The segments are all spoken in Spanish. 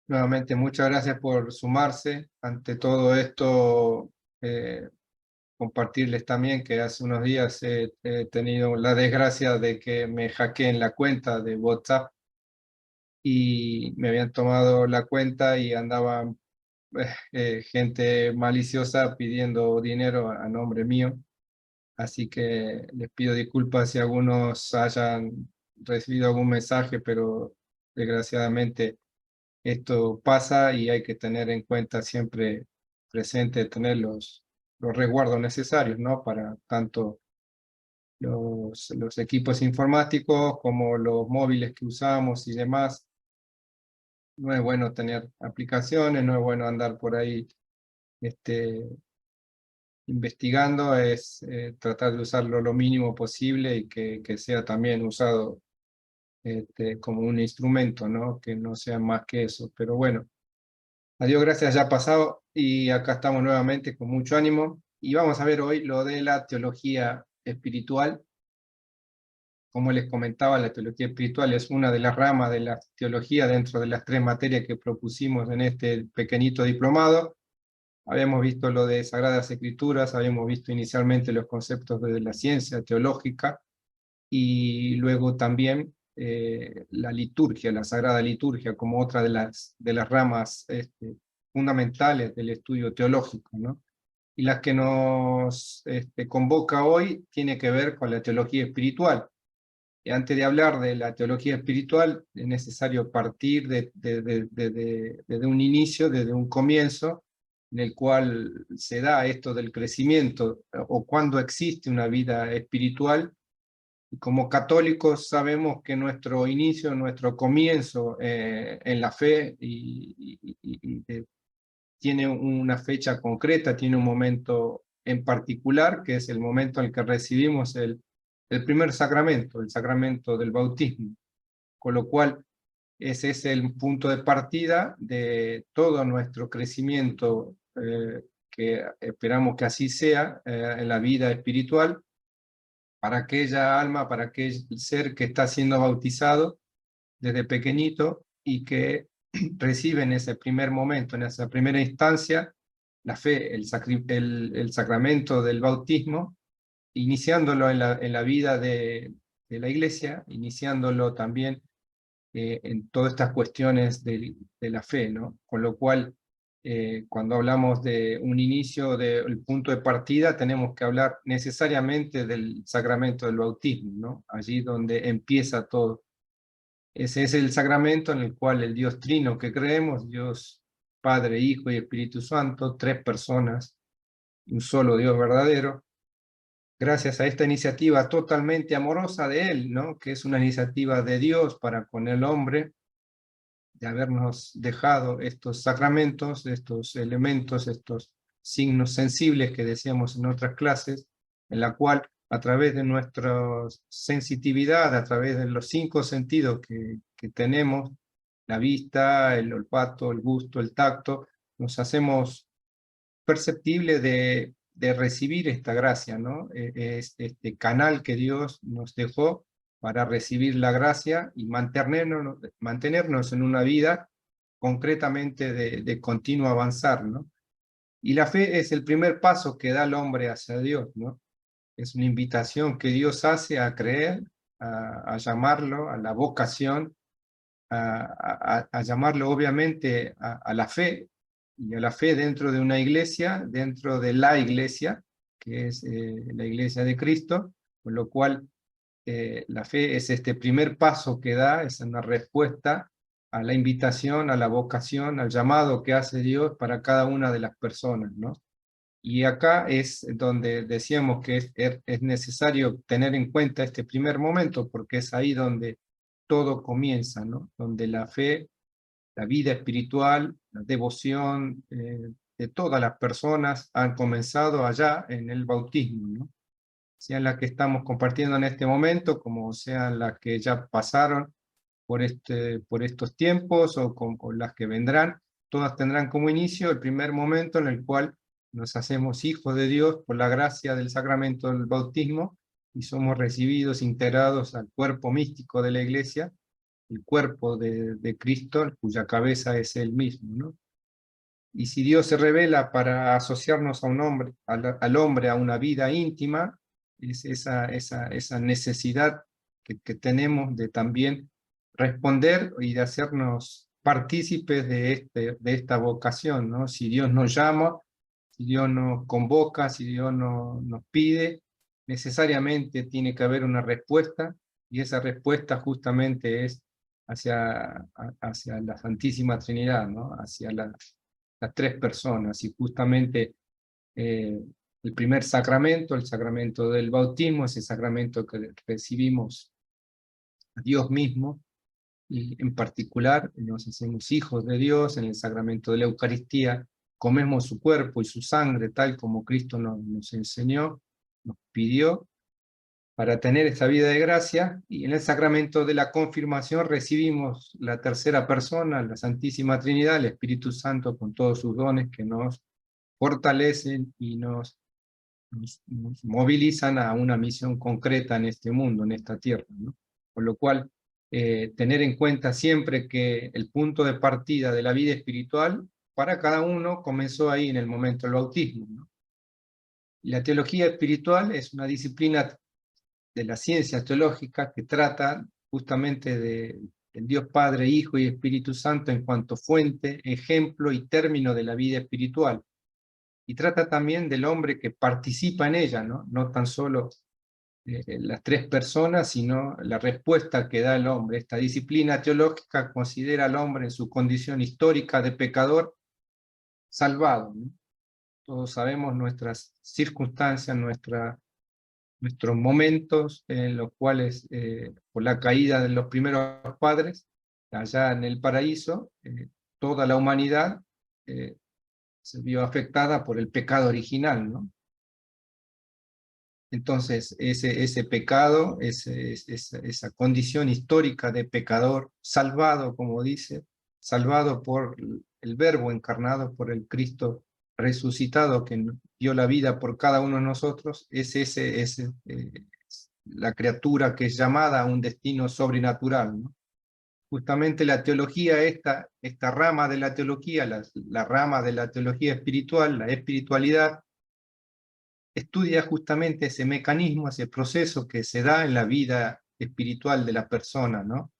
Nuevamente, muchas gracias por sumarse. Ante todo esto, compartirles también que hace unos días he tenido la desgracia de que me hackeen la cuenta de WhatsApp y me habían tomado la cuenta y andaban gente maliciosa pidiendo dinero a nombre mío. Así que les pido disculpas si algunos hayan recibido algún mensaje, pero desgraciadamente esto pasa y hay que tener en cuenta siempre presente, tener los resguardos necesarios, ¿no? Para tanto los equipos informáticos como los móviles que usamos y demás. No es bueno tener aplicaciones, no es bueno andar por ahí este, investigando, es tratar de usarlo lo mínimo posible y que sea también usado como un instrumento, ¿no? Que no sea más que eso. Pero bueno, a Dios gracias, ya ha pasado y acá estamos nuevamente con mucho ánimo y vamos a ver hoy lo de la teología espiritual. Como les comentaba, la teología espiritual es una de las ramas de la teología dentro de las tres materias que propusimos en este pequeñito diplomado. Habíamos visto lo de Sagradas Escrituras, habíamos visto inicialmente los conceptos de la ciencia teológica y luego también la liturgia, la Sagrada Liturgia, como otra de las ramas fundamentales del estudio teológico, ¿no? Y la que nos convoca hoy tiene que ver con la teología espiritual. Y antes de hablar de la teología espiritual, es necesario partir desde un inicio, desde un comienzo, en el cual se da esto del crecimiento, o cuando existe una vida espiritual. Y como católicos sabemos que nuestro inicio, nuestro comienzo en la fe tiene una fecha concreta, tiene un momento en particular, que es el momento en el que recibimos el primer sacramento, el sacramento del bautismo. Con lo cual, ese es el punto de partida de todo nuestro crecimiento, que esperamos que así sea en la vida espiritual, para aquella alma, para aquel ser que está siendo bautizado desde pequeñito y que recibe en ese primer momento, en esa primera instancia, la fe, el sacramento del bautismo, iniciándolo en la vida de la iglesia, iniciándolo también en todas estas cuestiones de la fe, ¿no? Con lo cual, cuando hablamos de un inicio, del punto de partida, tenemos que hablar necesariamente del sacramento del bautismo, ¿no? Allí donde empieza todo. Ese es el sacramento en el cual el Dios Trino que creemos, Dios Padre, Hijo y Espíritu Santo, tres personas, un solo Dios verdadero, gracias a esta iniciativa totalmente amorosa de Él, ¿no? Que es una iniciativa de Dios para con el hombre, de habernos dejado estos sacramentos, estos elementos, estos signos sensibles que decíamos en otras clases, en la cual a través de nuestra sensitividad, a través de los cinco sentidos que tenemos, la vista, el olfato, el gusto, el tacto, nos hacemos perceptibles de recibir esta gracia, ¿no? Es este canal que Dios nos dejó para recibir la gracia y mantenernos en una vida concretamente de continuo avanzar, ¿no? Y la fe es el primer paso que da el hombre hacia Dios, ¿no? Es una invitación que Dios hace a creer, a llamarlo, a la vocación, a llamarlo obviamente a la fe, y a la fe dentro de una iglesia, dentro de la iglesia, que es la iglesia de Cristo, con lo cual la fe es este primer paso que da, es una respuesta a la invitación, a la vocación, al llamado que hace Dios para cada una de las personas, ¿no? Y acá es donde decíamos que es necesario tener en cuenta este primer momento, porque es ahí donde todo comienza, ¿no? Donde la fe, la vida espiritual, la devoción de todas las personas han comenzado allá en el bautismo, ¿no? Sean las que estamos compartiendo en este momento, como sean las que ya pasaron por estos tiempos o las que vendrán, todas tendrán como inicio el primer momento en el cual nos hacemos hijos de Dios por la gracia del sacramento del bautismo y somos recibidos, integrados al cuerpo místico de la iglesia, el cuerpo de Cristo, cuya cabeza es Él mismo, ¿no? Y si Dios se revela para asociarnos a un hombre, al hombre, a una vida íntima, es esa necesidad que tenemos de también responder y de hacernos partícipes de esta vocación, ¿no? Si Dios nos llama, si Dios nos convoca, si Dios nos pide, necesariamente tiene que haber una respuesta, y esa respuesta justamente es hacia la Santísima Trinidad, ¿no? Hacia las tres personas, y justamente el primer sacramento, el sacramento del bautismo, ese sacramento que recibimos a Dios mismo, y en particular nos hacemos hijos de Dios. En el sacramento de la Eucaristía comemos su cuerpo y su sangre, tal como Cristo nos enseñó, nos pidió, para tener esta vida de gracia. Y en el sacramento de la confirmación recibimos la tercera persona, la Santísima Trinidad, el Espíritu Santo, con todos sus dones que nos fortalecen y nos movilizan a una misión concreta en este mundo, en esta tierra, ¿no? Por lo cual, tener en cuenta siempre que el punto de partida de la vida espiritual para cada uno comenzó ahí en el momento del bautismo, ¿no? La teología espiritual es una disciplina de la ciencia teológica que trata justamente del Dios Padre, Hijo y Espíritu Santo en cuanto fuente, ejemplo y término de la vida espiritual. Y trata también del hombre que participa en ella, ¿no? No tan solo las tres personas, sino la respuesta que da el hombre. Esta disciplina teológica considera al hombre en su condición histórica de pecador salvado, ¿no? Todos sabemos nuestras circunstancias, nuestros momentos en los cuales, por la caída de los primeros padres, allá en el paraíso, toda la humanidad se vio afectada por el pecado original, ¿no? Entonces, ese pecado, esa condición histórica de pecador, salvado, como dice, salvado por el Verbo encarnado, por el Cristo resucitado, que dio la vida por cada uno de nosotros, es la criatura que es llamada a un destino sobrenatural, ¿no? Justamente la teología, esta rama de la teología, la rama de la teología espiritual, la espiritualidad, estudia justamente ese mecanismo, ese proceso que se da en la vida espiritual de la persona, ¿no?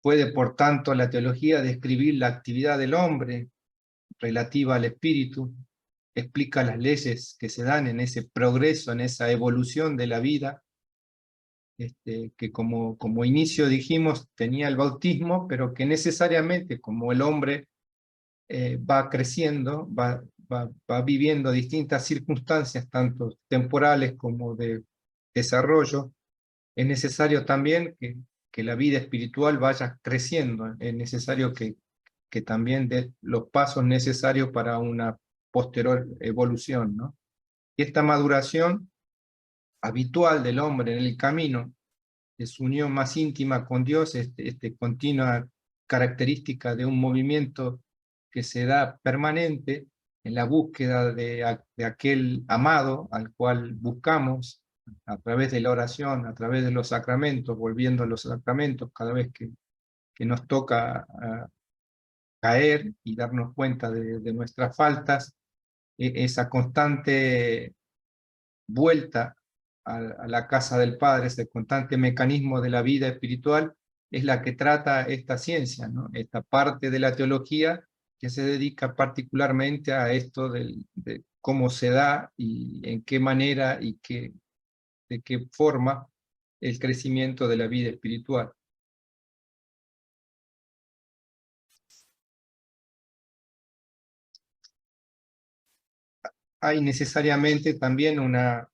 Puede, por tanto, la teología describir la actividad del hombre relativa al espíritu, explica las leyes que se dan en ese progreso, en esa evolución de la vida, que como inicio dijimos tenía el bautismo, pero que necesariamente como el hombre va creciendo, va viviendo distintas circunstancias, tanto temporales como de desarrollo, es necesario también que la vida espiritual vaya creciendo, es necesario que también dé los pasos necesarios para una posterior evolución, ¿no? Y esta maduración habitual del hombre en el camino de su unión más íntima con Dios, continua característica de un movimiento que se da permanente en la búsqueda de aquel amado al cual buscamos a través de la oración, a través de los sacramentos, volviendo a los sacramentos cada vez que nos toca caer y darnos cuenta de nuestras faltas, esa constante vuelta a la casa del Padre, ese constante mecanismo de la vida espiritual, es la que trata esta ciencia, ¿no? Esta parte de la teología que se dedica particularmente a esto de cómo se da y en qué manera y de qué forma el crecimiento de la vida espiritual. Hay necesariamente también una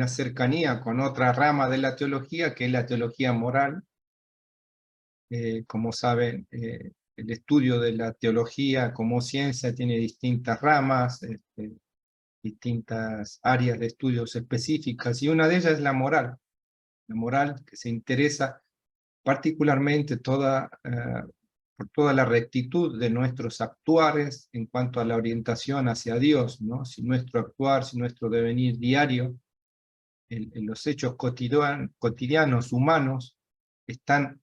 cercanía con otra rama de la teología, que es la teología moral. Como saben, el estudio de la teología como ciencia tiene distintas ramas, distintas áreas de estudios específicas, y una de ellas es la moral que se interesa particularmente por toda la rectitud de nuestros actuares en cuanto a la orientación hacia Dios, ¿no? Si nuestro actuar, si nuestro devenir diario, en los hechos cotidianos humanos, están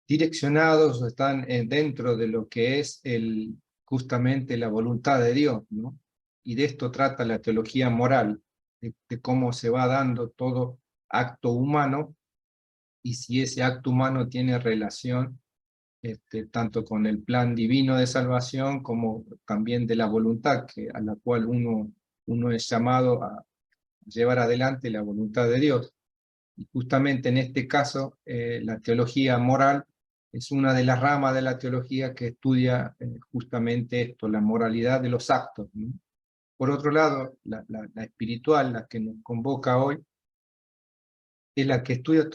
direccionados o están dentro de lo que es justamente la voluntad de Dios, ¿no? Y de esto trata la teología moral, de cómo se va dando todo acto humano, y si ese acto humano tiene relación tanto con el plan divino de salvación como también de la voluntad a la cual uno es llamado a llevar adelante la voluntad de Dios. Y justamente en este caso, la teología moral es una de las ramas de la teología que estudia justamente esto, la moralidad de los actos, ¿no? Por otro lado, la espiritual, la que nos convoca hoy, es la que estudia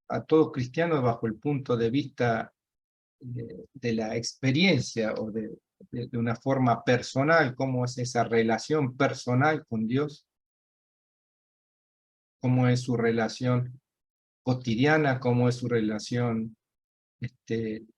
a todo cristiano bajo el punto de vista de la experiencia o de una forma personal, cómo es esa relación personal con Dios, cómo es su relación cotidiana, cómo es su relación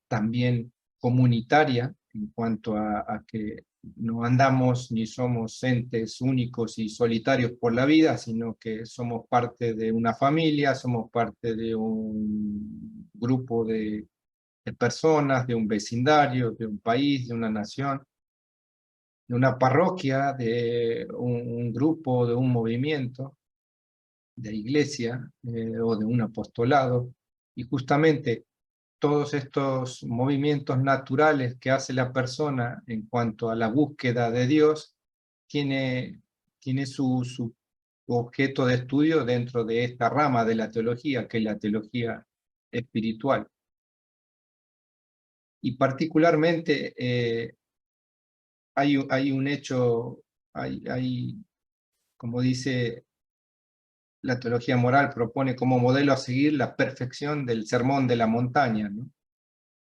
también comunitaria, en cuanto a que no andamos ni somos entes únicos y solitarios por la vida, sino que somos parte de una familia, somos parte de un grupo de personas, de un vecindario, de un país, de una nación, de una parroquia, de un grupo, de un movimiento, de iglesia o de un apostolado. Y justamente todos estos movimientos naturales que hace la persona en cuanto a la búsqueda de Dios, tiene su objeto de estudio dentro de esta rama de la teología, que es la teología espiritual. Y particularmente hay un hecho, como dice la teología moral, propone como modelo a seguir la perfección del sermón de la montaña, ¿no?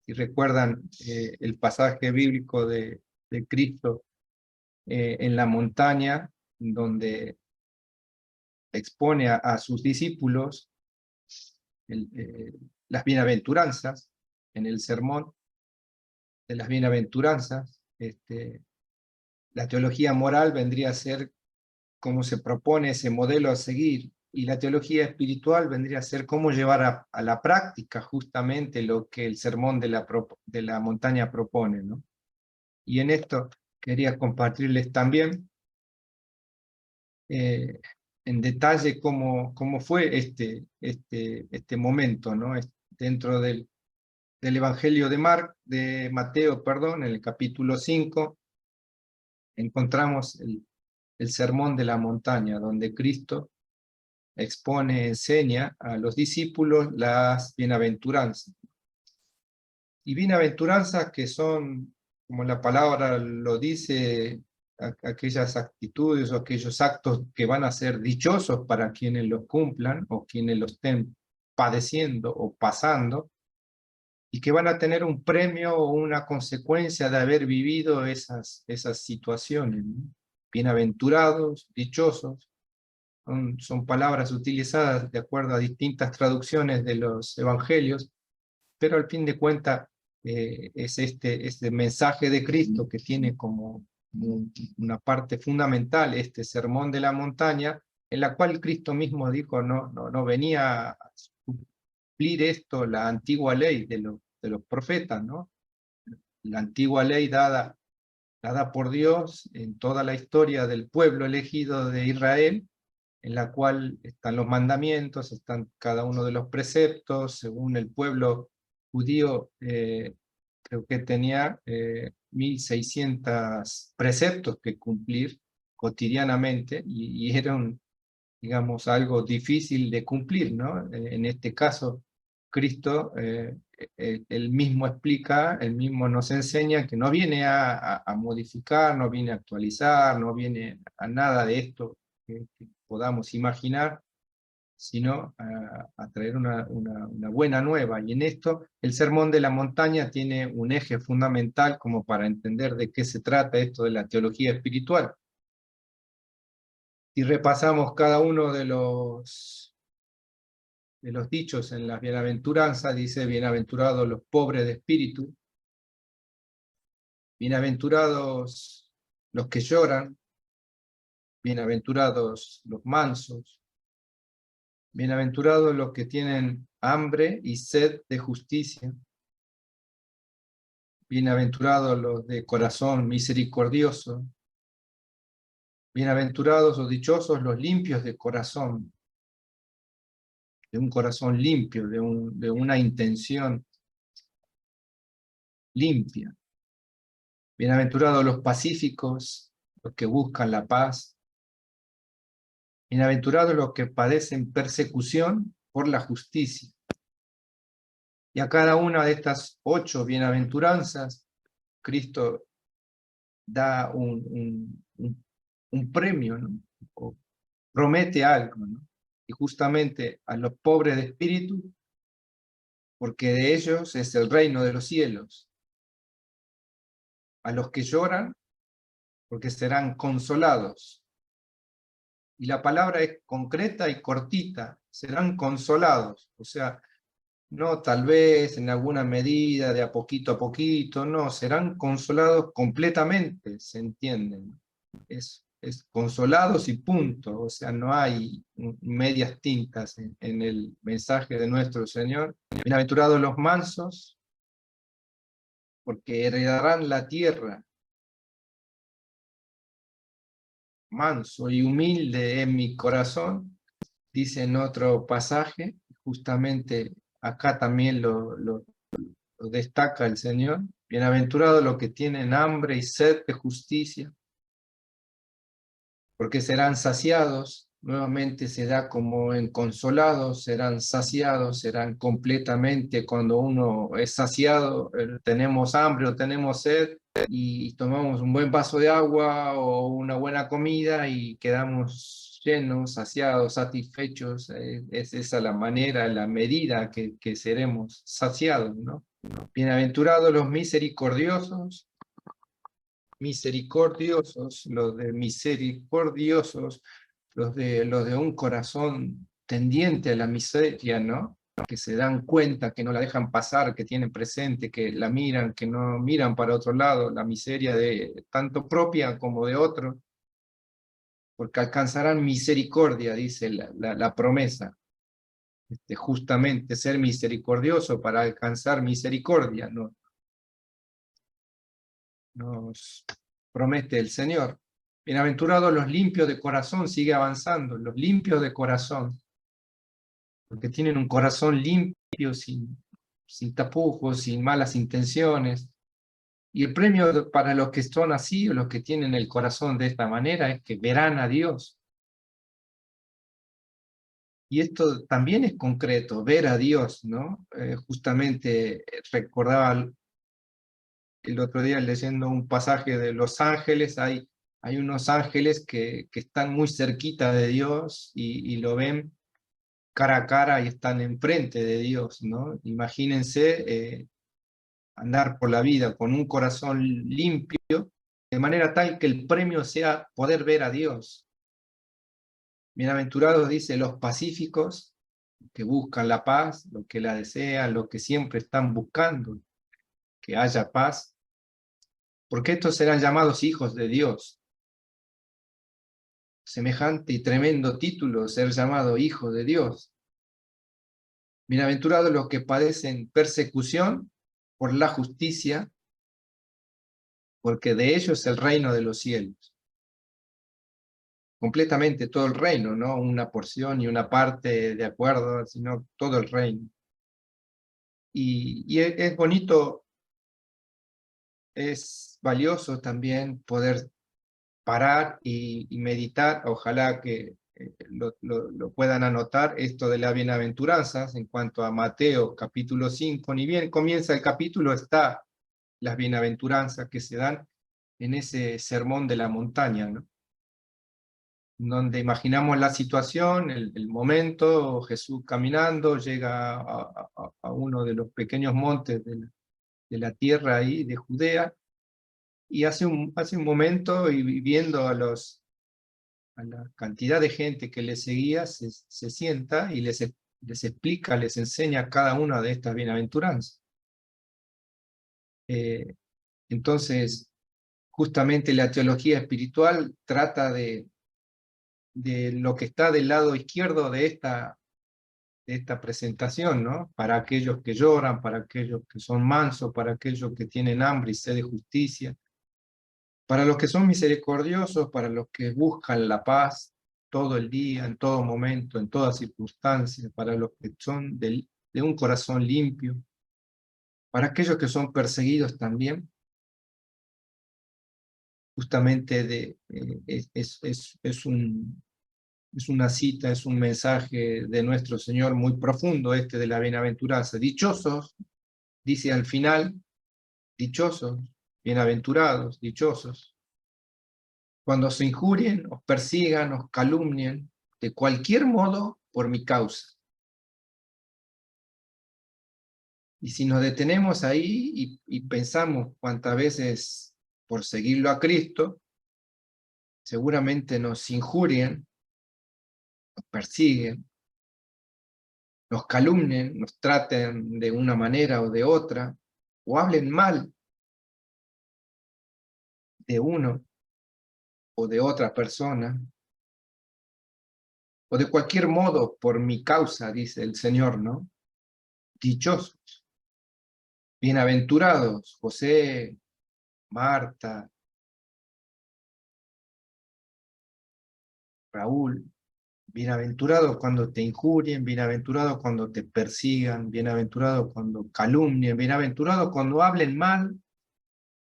Si recuerdan el pasaje bíblico de Cristo en la montaña, donde expone a sus discípulos las bienaventuranzas, en el sermón de las bienaventuranzas, la teología moral vendría a ser cómo se propone ese modelo a seguir, y la teología espiritual vendría a ser cómo llevar a la práctica justamente lo que el sermón de la montaña propone, ¿no? Y en esto quería compartirles también en detalle cómo fue este momento, ¿no? Dentro del Evangelio de Mateo, perdón, en el capítulo 5, encontramos el sermón de la montaña, donde Cristo expone, enseña a los discípulos las bienaventuranzas. Y bienaventuranzas que son, como la palabra lo dice, aquellas actitudes o aquellos actos que van a ser dichosos para quienes los cumplan o quienes los estén padeciendo o pasando, y que van a tener un premio o una consecuencia de haber vivido esas situaciones, ¿no? Bienaventurados, dichosos, son palabras utilizadas de acuerdo a distintas traducciones de los evangelios, pero al fin de cuentas es este mensaje de Cristo que tiene como una parte fundamental este sermón de la montaña, en la cual Cristo mismo dijo, no venía a cumplir esto, la antigua ley de los profetas, ¿no? La antigua ley dada por Dios en toda la historia del pueblo elegido de Israel, en la cual están los mandamientos, están cada uno de los preceptos, según el pueblo judío, creo que tenía 1600 preceptos que cumplir cotidianamente, y era digamos, algo difícil de cumplir, ¿no? En este caso, Cristo, él mismo explica, él mismo nos enseña que no viene a modificar, no viene a actualizar, no viene a nada de esto que podamos imaginar, sino a traer una buena nueva. Y en esto, el Sermón de la Montaña tiene un eje fundamental como para entender de qué se trata esto de la teología espiritual. Y repasamos cada uno de los dichos en las bienaventuranzas. Dice: bienaventurados los pobres de espíritu, bienaventurados los que lloran, bienaventurados los mansos, Bienaventurados los que tienen hambre y sed de justicia. Bienaventurados los de corazón misericordioso. Bienaventurados o dichosos los limpios de corazón, de un corazón limpio, de una intención limpia. Bienaventurados los pacíficos, los que buscan la paz. Bienaventurados los que padecen persecución por la justicia. Y a cada una de estas 8 bienaventuranzas, Cristo da un premio, ¿no? O promete algo, ¿no? Y justamente a los pobres de espíritu, porque de ellos es el reino de los cielos. A los que lloran, porque serán consolados. Y la palabra es concreta y cortita, serán consolados. O sea, no tal vez en alguna medida, de a poquito, no, serán consolados completamente, ¿se entienden? Es consolados y punto, o sea, no hay medias tintas en el mensaje de nuestro Señor. Bienaventurados los mansos, porque heredarán la tierra. Manso y humilde en mi corazón, dice en otro pasaje, justamente acá también lo destaca el Señor. Bienaventurados los que tienen hambre y sed de justicia, porque serán saciados. Nuevamente se da como en consolados, serán saciados, serán completamente. Cuando uno es saciado, tenemos hambre o tenemos sed, y tomamos un buen vaso de agua o una buena comida y quedamos llenos, saciados, satisfechos. Es esa la manera, la medida que seremos saciados, ¿no? Bienaventurados los misericordiosos, los de misericordiosos, los de un corazón tendiente a la miseria, ¿no? Que se dan cuenta, que no la dejan pasar, que tienen presente, que la miran, que no miran para otro lado, la miseria de tanto propia como de otro, porque alcanzarán misericordia, dice la promesa. Justamente ser misericordioso para alcanzar misericordia, ¿no? Nos promete el Señor. Bienaventurados los limpios de corazón, sigue avanzando, los limpios de corazón, porque tienen un corazón limpio, sin tapujos, sin malas intenciones. Y el premio para los que son así, o los que tienen el corazón de esta manera, es que verán a Dios. Y esto también es concreto, ver a Dios, ¿no? Justamente recordaba el otro día leyendo un pasaje de los ángeles, hay unos ángeles que están muy cerquita de Dios y lo ven cara a cara y están enfrente de Dios, ¿no? Imagínense andar por la vida con un corazón limpio, de manera tal que el premio sea poder ver a Dios. Bienaventurados, dice, los pacíficos, que buscan la paz, los que la desean, los que siempre están buscando que haya paz, porque estos serán llamados hijos de Dios. Semejante y tremendo título, ser llamado hijo de Dios. Bienaventurados los que padecen persecución por la justicia, porque de ellos es el reino de los cielos. Completamente todo el reino, no una porción y una parte de acuerdo, sino todo el reino. Y es bonito, es valioso también poder parar y meditar. Ojalá que lo puedan anotar, esto de las bienaventuranzas en cuanto a Mateo capítulo 5, ni bien comienza el capítulo, está las bienaventuranzas que se dan en ese sermón de la montaña, ¿no? Donde imaginamos la situación, el momento, Jesús caminando, llega a uno de los pequeños montes de la tierra ahí, de Judea, y hace un momento, y viendo a la cantidad de gente que le seguía, se sienta y les explica, les enseña cada una de estas bienaventuranzas. Entonces, justamente la teología espiritual trata de lo que está del lado izquierdo de esta esta presentación, ¿no? Para aquellos que lloran, para aquellos que son mansos, para aquellos que tienen hambre y sed de justicia, para los que son misericordiosos, para los que buscan la paz todo el día, en todo momento, en toda circunstancia, para los que son de un corazón limpio, para aquellos que son perseguidos también, justamente es una cita, es un mensaje de nuestro Señor muy profundo, este de la bienaventuranza. Dichosos, dice al final, dichosos, bienaventurados, dichosos, cuando os injurien, os persigan, os calumnien, de cualquier modo, por mi causa. Y si nos detenemos ahí y pensamos cuántas veces por seguirlo a Cristo, seguramente nos injurien, nos persiguen, nos calumnien, nos traten de una manera o de otra, o hablen mal de uno o de otra persona, o de cualquier modo por mi causa, dice el Señor, ¿no? Dichosos, bienaventurados, José, Marta, Raúl, bienaventurados cuando te injurien, bienaventurados cuando te persigan, bienaventurados cuando calumnien, bienaventurados cuando hablen mal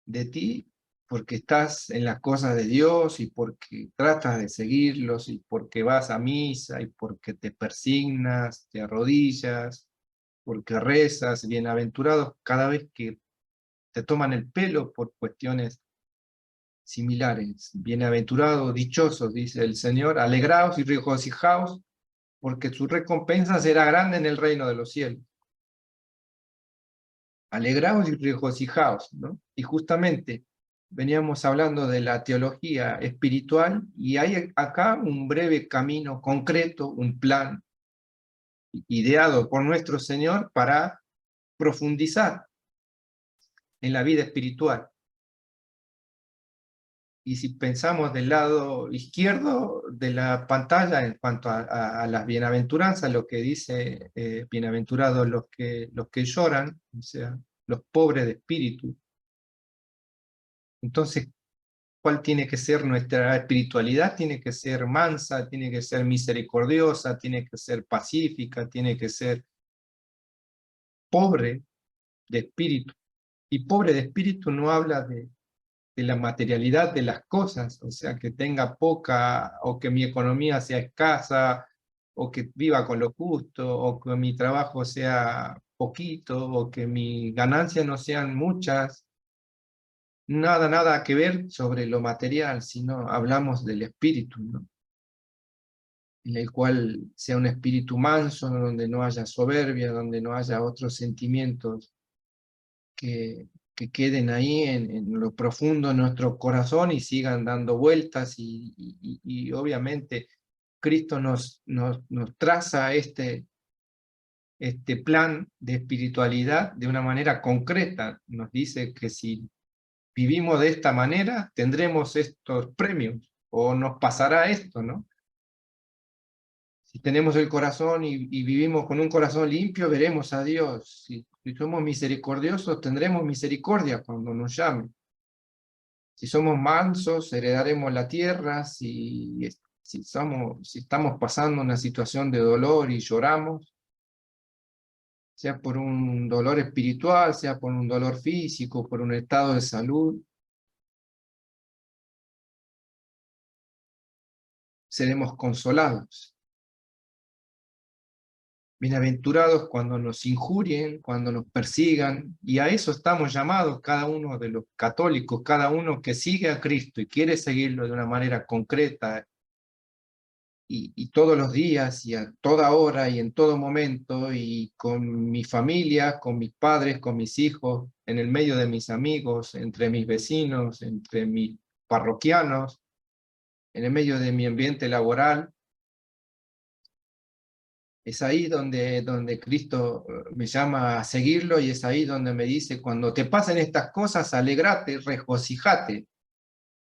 de ti, porque estás en las cosas de Dios y porque tratas de seguirlos y porque vas a misa y porque te persignas, te arrodillas, porque rezas, bienaventurados cada vez que te toman el pelo por cuestiones similares. Bienaventurados, dichosos, dice el Señor, alegraos y regocijaos, porque su recompensa será grande en el reino de los cielos. Alegraos y regocijaos, ¿no? Y justamente veníamos hablando de la teología espiritual y hay acá un breve camino concreto, un plan ideado por nuestro Señor para profundizar en la vida espiritual. Y si pensamos del lado izquierdo de la pantalla en cuanto a las bienaventuranzas, lo que dice bienaventurados los que lloran, o sea, los pobres de espíritu. Entonces, ¿cuál tiene que ser nuestra espiritualidad? Tiene que ser mansa, tiene que ser misericordiosa, tiene que ser pacífica, tiene que ser pobre de espíritu. Y pobre de espíritu no habla de la materialidad de las cosas, o sea, que tenga poca, o que mi economía sea escasa, o que viva con lo justo, o que mi trabajo sea poquito, o que mis ganancias no sean muchas. Nada que ver sobre lo material, sino hablamos del espíritu, ¿no? En el cual sea un espíritu manso, donde no haya soberbia, donde no haya otros sentimientos que queden ahí en lo profundo de nuestro corazón y sigan dando vueltas y obviamente Cristo nos traza este plan de espiritualidad de una manera concreta. Nos dice que si vivimos de esta manera, tendremos estos premios, o nos pasará esto, ¿no? Si tenemos el corazón y vivimos con un corazón limpio, veremos a Dios. Si somos misericordiosos, tendremos misericordia cuando nos llame. Si somos mansos, heredaremos la tierra. Si estamos pasando una situación de dolor y lloramos, sea por un dolor espiritual, sea por un dolor físico, por un estado de salud, seremos consolados. Bienaventurados cuando nos injurien, cuando nos persigan, y a eso estamos llamados cada uno de los católicos, cada uno que sigue a Cristo y quiere seguirlo de una manera concreta y todos los días y a toda hora y en todo momento, y con mi familia, con mis padres, con mis hijos, en el medio de mis amigos, entre mis vecinos, entre mis parroquianos, en el medio de mi ambiente laboral. Es ahí donde Cristo me llama a seguirlo, y es ahí donde me dice, cuando te pasen estas cosas, alegrate, regocijate.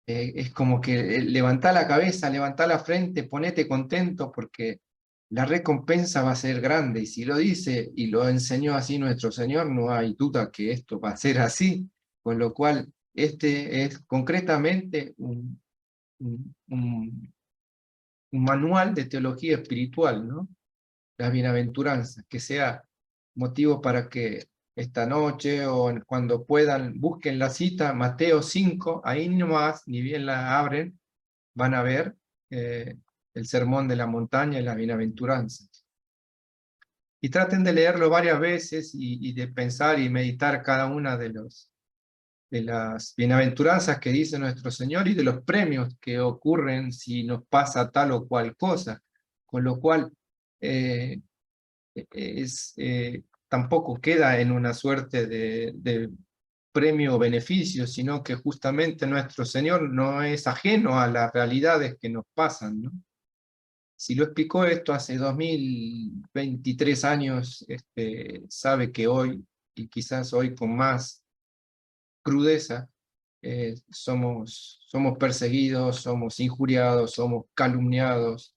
Es como que levantá la cabeza, levantá la frente, ponete contento, porque la recompensa va a ser grande, y si lo dice y lo enseñó así nuestro Señor, no hay duda que esto va a ser así, con lo cual este es concretamente un, un- un manual de teología espiritual, ¿no? Las bienaventuranzas, que sea motivo para que esta noche o cuando puedan busquen la cita, Mateo 5, ahí nomás, ni bien la abren, van a ver eh, el sermón de la montaña y las bienaventuranzas. Y traten de leerlo varias veces y de pensar y meditar cada una de las bienaventuranzas que dice nuestro Señor y de los premios que ocurren si nos pasa tal o cual cosa. Con lo cual, eh, tampoco queda en una suerte de premio o beneficio, sino que justamente nuestro Señor no es ajeno a las realidades que nos pasan, ¿no? Si lo explicó esto hace 2023 años, sabe que hoy, y quizás hoy con más crudeza, somos perseguidos, somos injuriados, somos calumniados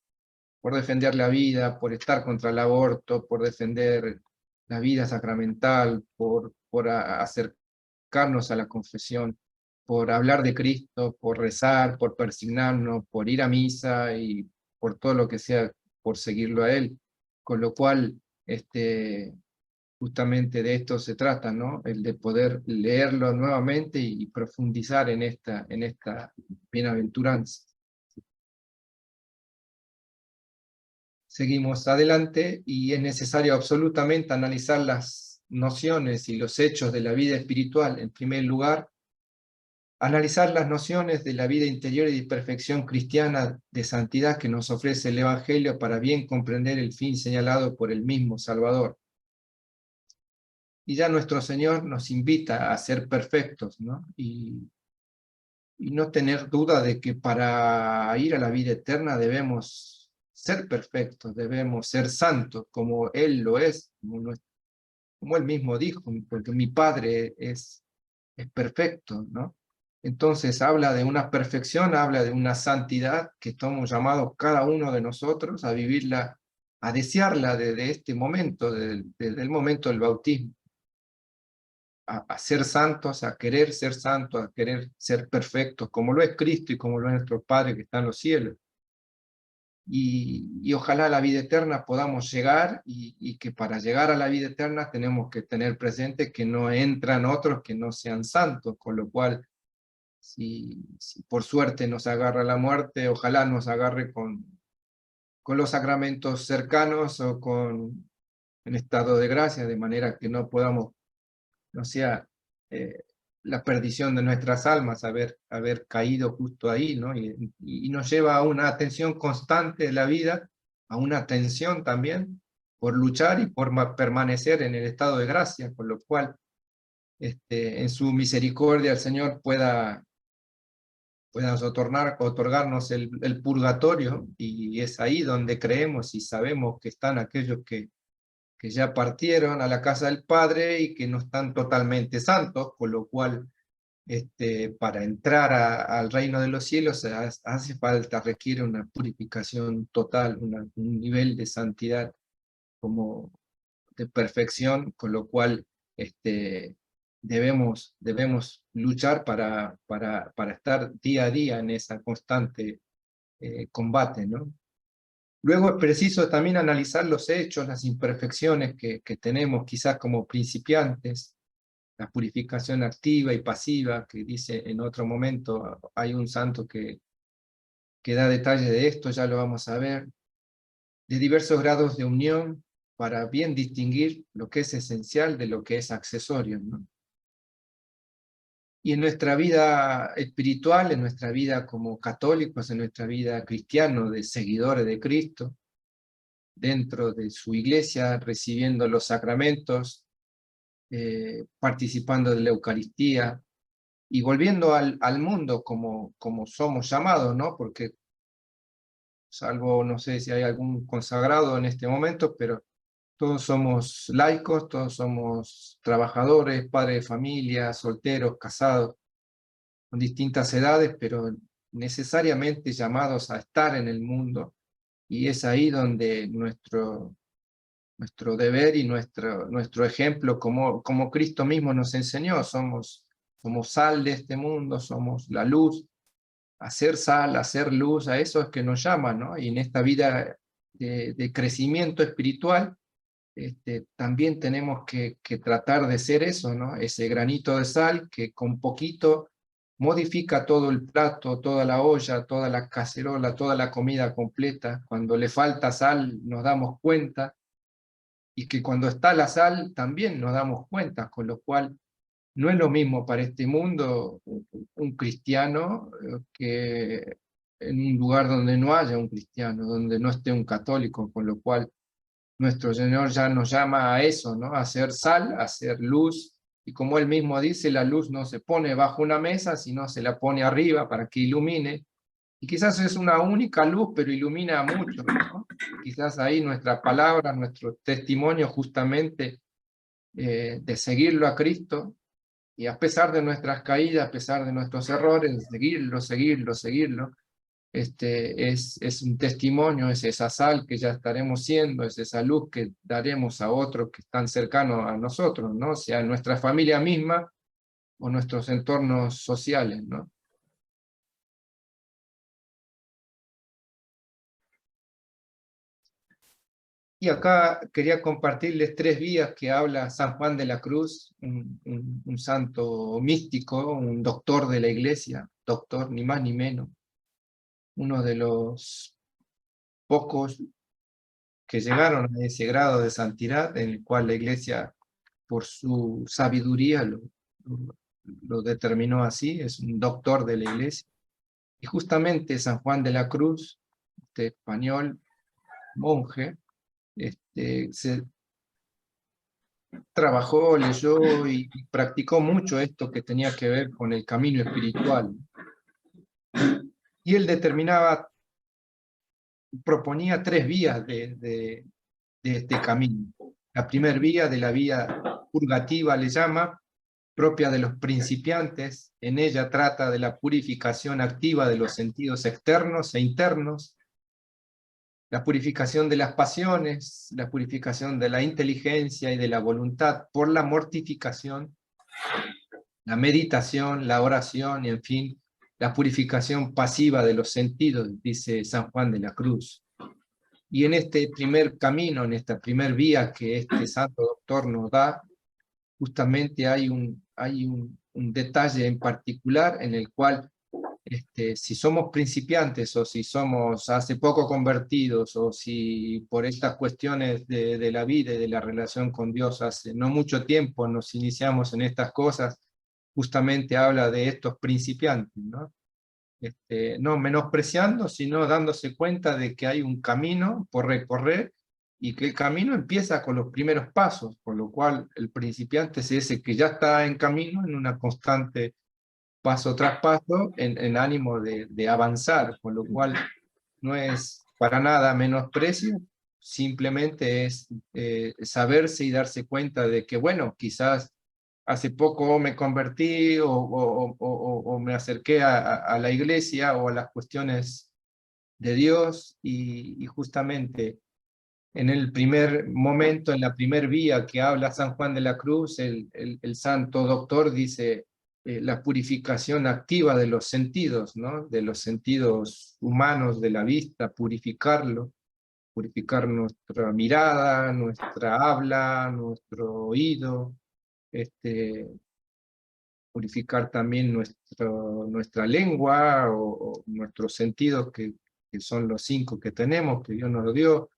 por defender la vida, por estar contra el aborto, por defender la vida sacramental, por acercarnos a la confesión, por hablar de Cristo, por rezar, por persignarnos, por ir a misa y por todo lo que sea, por seguirlo a Él. Con lo cual, justamente de esto se trata, ¿no? El de poder leerlo nuevamente y profundizar en esta bienaventuranza. Seguimos adelante y es necesario absolutamente analizar las nociones y los hechos de la vida espiritual. En primer lugar, analizar las nociones de la vida interior y de perfección cristiana de santidad que nos ofrece el Evangelio para bien comprender el fin señalado por el mismo Salvador. Y ya nuestro Señor nos invita a ser perfectos, ¿no? Y no tener duda de que para ir a la vida eterna debemos ser perfectos, debemos ser santos, como Él lo es, como Él mismo dijo, porque mi Padre es perfecto, ¿no? Entonces habla de una perfección, habla de una santidad que estamos llamados cada uno de nosotros a vivirla, a desearla desde este momento, desde el momento del bautismo. A ser santos, a querer ser santos, a querer ser perfectos, como lo es Cristo y como lo es nuestro Padre que está en los cielos. Y ojalá a la vida eterna podamos llegar y que para llegar a la vida eterna tenemos que tener presente que no entran otros que no sean santos, con lo cual si por suerte nos agarra la muerte, ojalá nos agarre con los sacramentos cercanos o en estado de gracia, de manera que no podamos, no sea eh, la perdición de nuestras almas haber caído justo ahí, ¿no? Y nos lleva a una atención constante de la vida, a una atención también por luchar y por permanecer en el estado de gracia, con lo cual en su misericordia el Señor pueda otorgarnos el purgatorio, y es ahí donde creemos y sabemos que están aquellos que ya partieron a la casa del Padre y que no están totalmente santos, con lo cual para entrar al reino de los cielos hace falta, requiere una purificación total, un nivel de santidad como de perfección, con lo cual debemos luchar para estar día a día en esa constante combate, ¿no? Luego es preciso también analizar los hechos, las imperfecciones que tenemos quizás como principiantes, la purificación activa y pasiva, que dice en otro momento, hay un santo que da detalle de esto, ya lo vamos a ver, de diversos grados de unión para bien distinguir lo que es esencial de lo que es accesorio, ¿no? Y en nuestra vida espiritual, en nuestra vida como católicos, en nuestra vida cristiana, de seguidores de Cristo, dentro de su iglesia, recibiendo los sacramentos, participando de la Eucaristía y volviendo al mundo como somos llamados, ¿no? Porque salvo, no sé si hay algún consagrado en este momento, pero todos somos laicos, todos somos trabajadores, padres de familia, solteros, casados, con distintas edades, pero necesariamente llamados a estar en el mundo y es ahí donde nuestro deber y nuestro ejemplo, como Cristo mismo nos enseñó, somos sal de este mundo, somos la luz, hacer sal, hacer luz, a eso es que nos llama, ¿no? Y en esta vida de crecimiento espiritual, también tenemos que tratar de ser eso, ¿no? Ese granito de sal que con poquito modifica todo el plato, toda la olla, toda la cacerola, toda la comida completa. Cuando le falta sal nos damos cuenta, y que cuando está la sal también nos damos cuenta, con lo cual no es lo mismo para este mundo un cristiano que en un lugar donde no haya un cristiano, donde no esté un católico, con lo cual nuestro Señor ya nos llama a eso, ¿no? A hacer sal, a hacer luz, y como él mismo dice, la luz no se pone bajo una mesa, sino se la pone arriba para que ilumine, y quizás es una única luz, pero ilumina a muchos, ¿no? Quizás ahí nuestra palabra, nuestro testimonio justamente de seguirlo a Cristo, y a pesar de nuestras caídas, a pesar de nuestros errores, seguirlo, es un testimonio, es esa sal que ya estaremos siendo, es esa luz que daremos a otros que están cercanos a nosotros, ¿no? Sea en nuestra familia misma o nuestros entornos sociales, ¿no? Y acá quería compartirles 3 vías que habla San Juan de la Cruz, un santo místico, un doctor de la iglesia, doctor ni más ni menos, uno de los pocos que llegaron a ese grado de santidad en el cual la iglesia, por su sabiduría, lo determinó así, es un doctor de la iglesia. Y justamente San Juan de la Cruz, este español, monje, se trabajó, leyó y practicó mucho esto que tenía que ver con el camino espiritual. Y él proponía 3 vías de este camino. La primera vía, de la vía purgativa le llama, propia de los principiantes. En ella trata de la purificación activa de los sentidos externos e internos, la purificación de las pasiones, la purificación de la inteligencia y de la voluntad por la mortificación, la meditación, la oración y, en fin, la purificación pasiva de los sentidos, dice San Juan de la Cruz. Y en este primer camino, en esta primer vía que este santo doctor nos da, justamente hay un detalle en particular en el cual si somos principiantes o si somos hace poco convertidos o si por estas cuestiones de la vida y de la relación con Dios hace no mucho tiempo nos iniciamos en estas cosas, justamente habla de estos principiantes, ¿no? No menospreciando, sino dándose cuenta de que hay un camino por recorrer y que el camino empieza con los primeros pasos, por lo cual el principiante es ese que ya está en camino, en una constante paso tras paso, en ánimo de avanzar, por lo cual no es para nada menosprecio, simplemente es saberse y darse cuenta de que, bueno, quizás hace poco me convertí o me acerqué a la iglesia o a las cuestiones de Dios y justamente en el primer momento, en la primer vía que habla San Juan de la Cruz, el santo doctor dice la purificación activa de los sentidos, ¿no? De los sentidos humanos, de la vista, purificar nuestra mirada, nuestra habla, nuestro oído, purificar también nuestra lengua o nuestros sentidos, que son los 5 que tenemos, que Dios nos dio.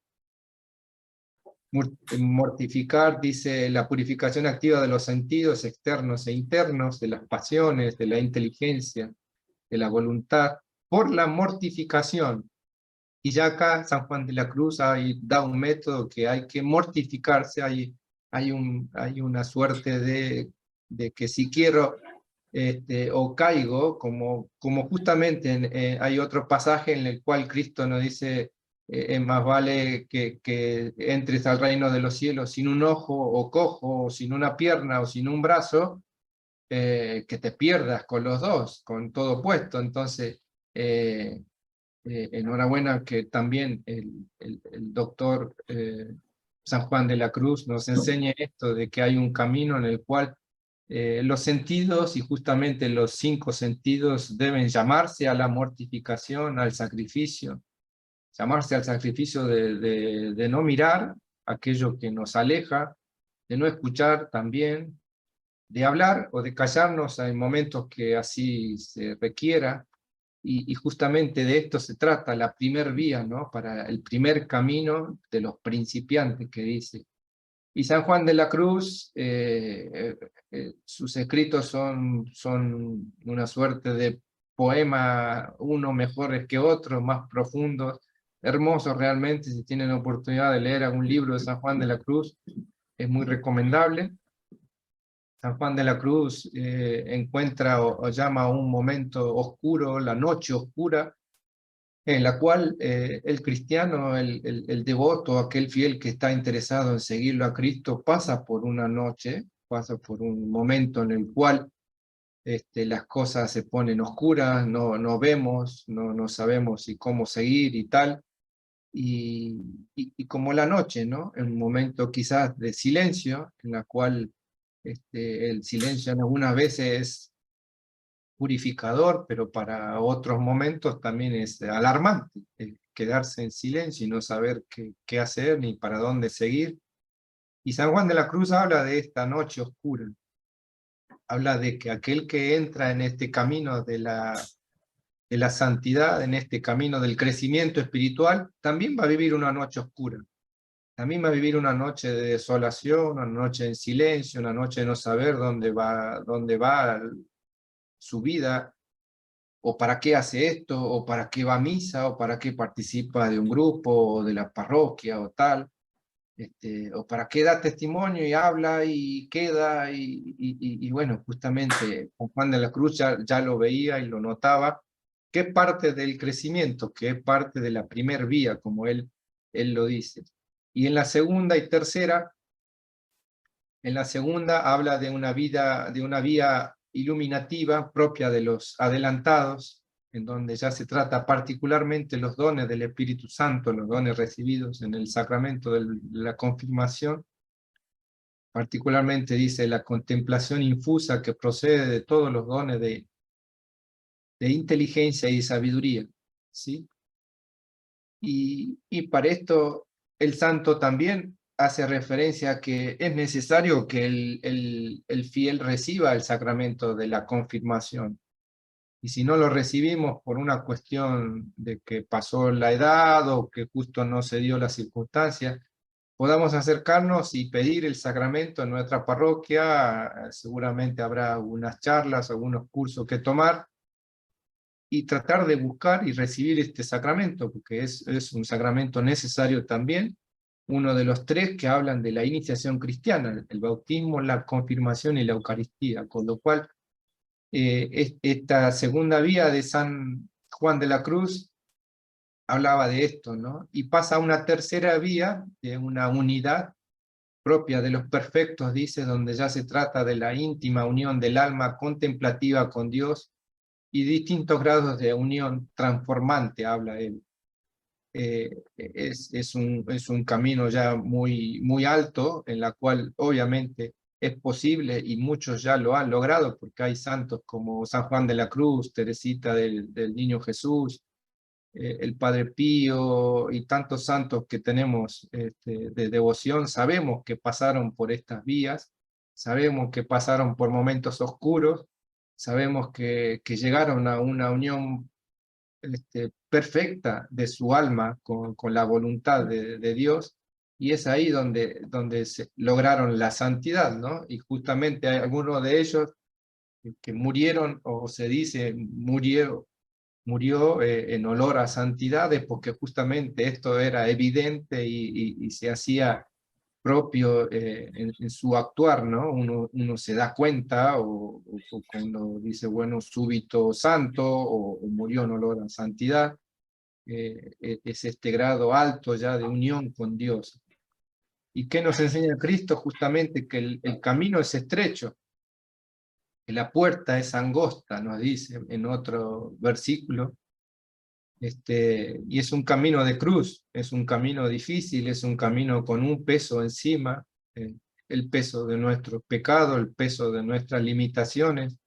Mortificar, dice, la purificación activa de los sentidos externos e internos, de las pasiones, de la inteligencia, de la voluntad, por la mortificación. Y ya acá San Juan de la Cruz da un método que hay que mortificarse, hay una suerte de que si quiero o caigo, como justamente hay otro pasaje en el cual Cristo nos dice, es más vale que entres al reino de los cielos sin un ojo o cojo, o sin una pierna o sin un brazo, que te pierdas con los dos, con todo puesto. Entonces, Enhorabuena que también el doctor San Juan de la Cruz nos enseñe esto de que hay un camino en el cual los sentidos y justamente los 5 sentidos deben llamarse a la mortificación, al sacrificio, llamarse al sacrificio de no mirar aquello que nos aleja, de no escuchar también, de hablar o de callarnos en momentos que así se requiera, y justamente de esto se trata, la primer vía, ¿no? Para el primer camino de los principiantes que dice. Y San Juan de la Cruz, sus escritos son una suerte de poema, uno mejores que otro, más profundos, hermosos realmente. Si tienen oportunidad de leer algún libro de San Juan de la Cruz, es muy recomendable. San Juan de la Cruz encuentra o llama un momento oscuro, la noche oscura, en la cual el cristiano, el devoto, aquel fiel que está interesado en seguirlo a Cristo, pasa por una noche, pasa por un momento en el cual las cosas se ponen oscuras, no vemos, no sabemos si cómo seguir y tal, y como la noche, ¿no? En un momento quizás de silencio, en la cual el silencio en algunas veces es purificador, pero para otros momentos también es alarmante, quedarse en silencio y no saber qué hacer ni para dónde seguir. Y San Juan de la Cruz habla de esta noche oscura, habla de que aquel que entra en este camino de la santidad, en este camino del crecimiento espiritual, también va a vivir una noche oscura. También va a vivir una noche de desolación, una noche en silencio, una noche de no saber dónde va su vida, o para qué hace esto, o para qué va a misa, o para qué participa de un grupo, o de la parroquia, o tal, o para qué da testimonio y habla y queda, y bueno, justamente Juan de la Cruz ya lo veía y lo notaba, que es parte del crecimiento, que es parte de la primer vía, como él lo dice. Y en la segunda y tercera, en la segunda habla de una vía iluminativa propia de los adelantados, en donde ya se trata particularmente los dones del Espíritu Santo, los dones recibidos en el sacramento de la confirmación. Particularmente dice la contemplación infusa que procede de todos los dones de inteligencia y sabiduría, ¿sí? Y para esto el santo también hace referencia a que es necesario que el fiel reciba el sacramento de la confirmación. Y si no lo recibimos por una cuestión de que pasó la edad o que justo no se dio la circunstancia, podamos acercarnos y pedir el sacramento en nuestra parroquia. Seguramente habrá algunas charlas, algunos cursos que tomar, y tratar de buscar y recibir este sacramento, porque es un sacramento necesario también, uno de los 3 que hablan de la iniciación cristiana, el bautismo, la confirmación y la Eucaristía, con lo cual esta segunda vía de San Juan de la Cruz hablaba de esto, ¿no? Y pasa a una tercera vía, de una unidad propia de los perfectos, dice, donde ya se trata de la íntima unión del alma contemplativa con Dios, y distintos grados de unión transformante, habla él. Es un camino ya muy alto, en la cual obviamente es posible, y muchos ya lo han logrado, porque hay santos como San Juan de la Cruz, Teresita del Niño Jesús, el Padre Pío, y tantos santos que tenemos de devoción. Sabemos que pasaron por estas vías, sabemos que pasaron por momentos oscuros, sabemos que llegaron a una unión perfecta de su alma con la voluntad de Dios, y es ahí donde se lograron la santidad, ¿no? Y justamente hay algunos de ellos que murieron, o se dice murió en olor a santidades, porque justamente esto era evidente y se hacía propio en su actuar, ¿no? Uno se da cuenta, o cuando dice, bueno, súbito santo, o murió en olor a santidad, es este grado alto ya de unión con Dios. ¿Y qué nos enseña Cristo? Justamente que el camino es estrecho, que la puerta es angosta, nos dice en otro versículo, Y es un camino de cruz, es un camino difícil, es un camino con un peso encima, el peso de nuestro pecado, el peso de nuestras limitaciones,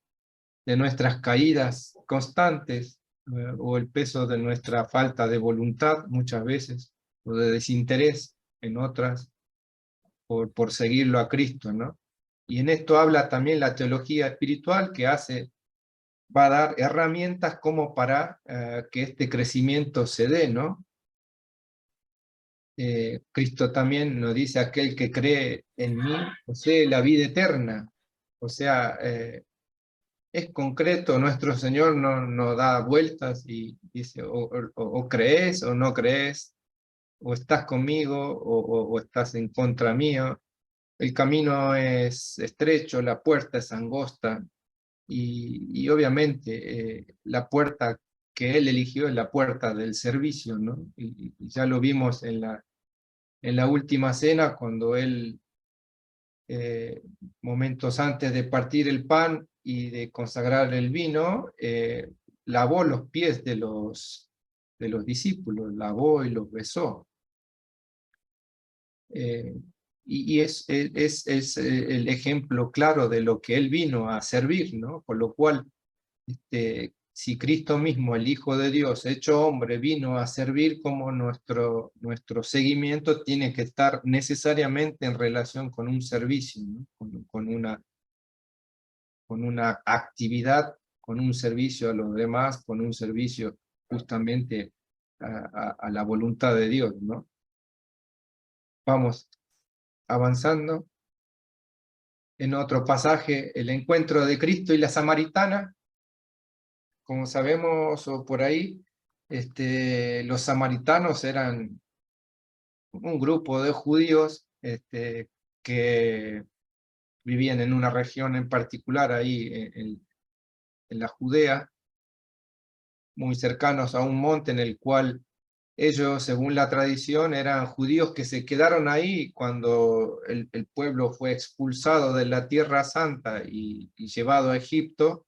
de nuestras caídas constantes, o el peso de nuestra falta de voluntad muchas veces, o de desinterés en otras, por seguirlo a Cristo, ¿no? Y en esto habla también la teología espiritual, que va a dar herramientas como para que este crecimiento se dé, ¿no? Cristo también nos dice: aquel que cree en mí posee la vida eterna. O sea, es concreto, nuestro Señor no da vueltas y dice o crees o no crees, o estás conmigo o estás en contra mío. El camino es estrecho, la puerta es angosta, y obviamente la puerta que Él eligió es la puerta del servicio, ¿no? Y ya lo vimos en la última cena, cuando Él, momentos antes de partir el pan y de consagrar el vino, lavó los pies de los discípulos, lavó y los besó. Eh, y es el ejemplo claro de lo que Él vino a servir, ¿no? Por lo cual, si Cristo mismo, el Hijo de Dios, hecho hombre, vino a servir, como nuestro seguimiento tiene que estar necesariamente en relación con un servicio, ¿no? Con una actividad, con un servicio a los demás, con un servicio justamente a la voluntad de Dios, ¿no? Vamos avanzando. En otro pasaje, el encuentro de Cristo y la samaritana. Como sabemos, o por ahí, los samaritanos eran un grupo de judíos que vivían en una región en particular, ahí en la Judea, muy cercanos a un monte en el cual ellos, según la tradición, eran judíos que se quedaron ahí cuando el pueblo fue expulsado de la Tierra Santa y llevado a Egipto.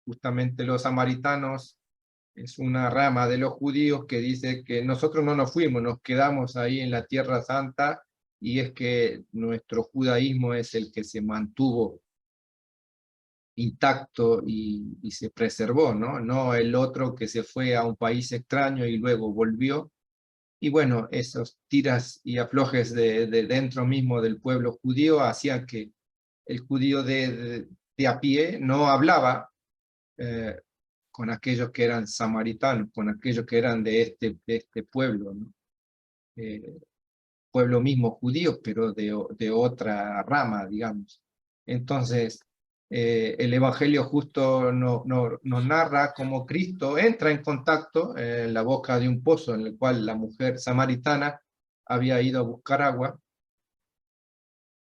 Justamente los samaritanos es una rama de los judíos que dice que nosotros no nos fuimos, nos quedamos ahí en la Tierra Santa, y es que nuestro judaísmo es el que se mantuvo intacto y se preservó, ¿no? No el otro que se fue a un país extraño y luego volvió. Y bueno, esos tiras y aflojes de dentro mismo del pueblo judío hacían que el judío de a pie no hablaba eh, con aquellos que eran samaritanos, con aquellos que eran de este pueblo, ¿no? Pueblo mismo judío, pero de otra rama, digamos. Entonces, el Evangelio justo nos narra cómo Cristo entra en contacto en la boca de un pozo en el cual la mujer samaritana había ido a buscar agua,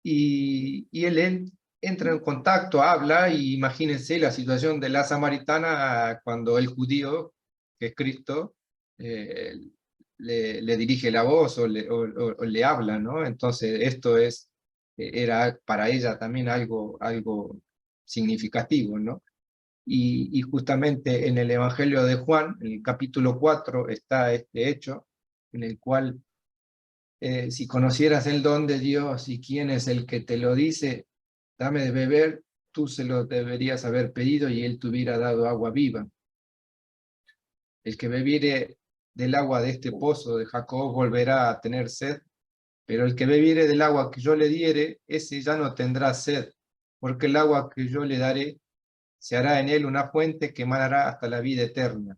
y él entra en contacto, habla, y imagínense la situación de la samaritana cuando el judío, que es Cristo, eh, le dirige la voz o le habla, ¿no? Entonces esto era para ella también algo significativo, ¿no? Y justamente en el Evangelio de Juan, en el capítulo 4, está este hecho, en el cual si conocieras el don de Dios y quién es el que te lo dice, dame de beber, tú se lo deberías haber pedido y él te hubiera dado agua viva. El que bebiere del agua de este pozo de Jacob volverá a tener sed, pero el que bebiere del agua que yo le diere, ese ya no tendrá sed, porque el agua que yo le daré se hará en él una fuente que manará hasta la vida eterna.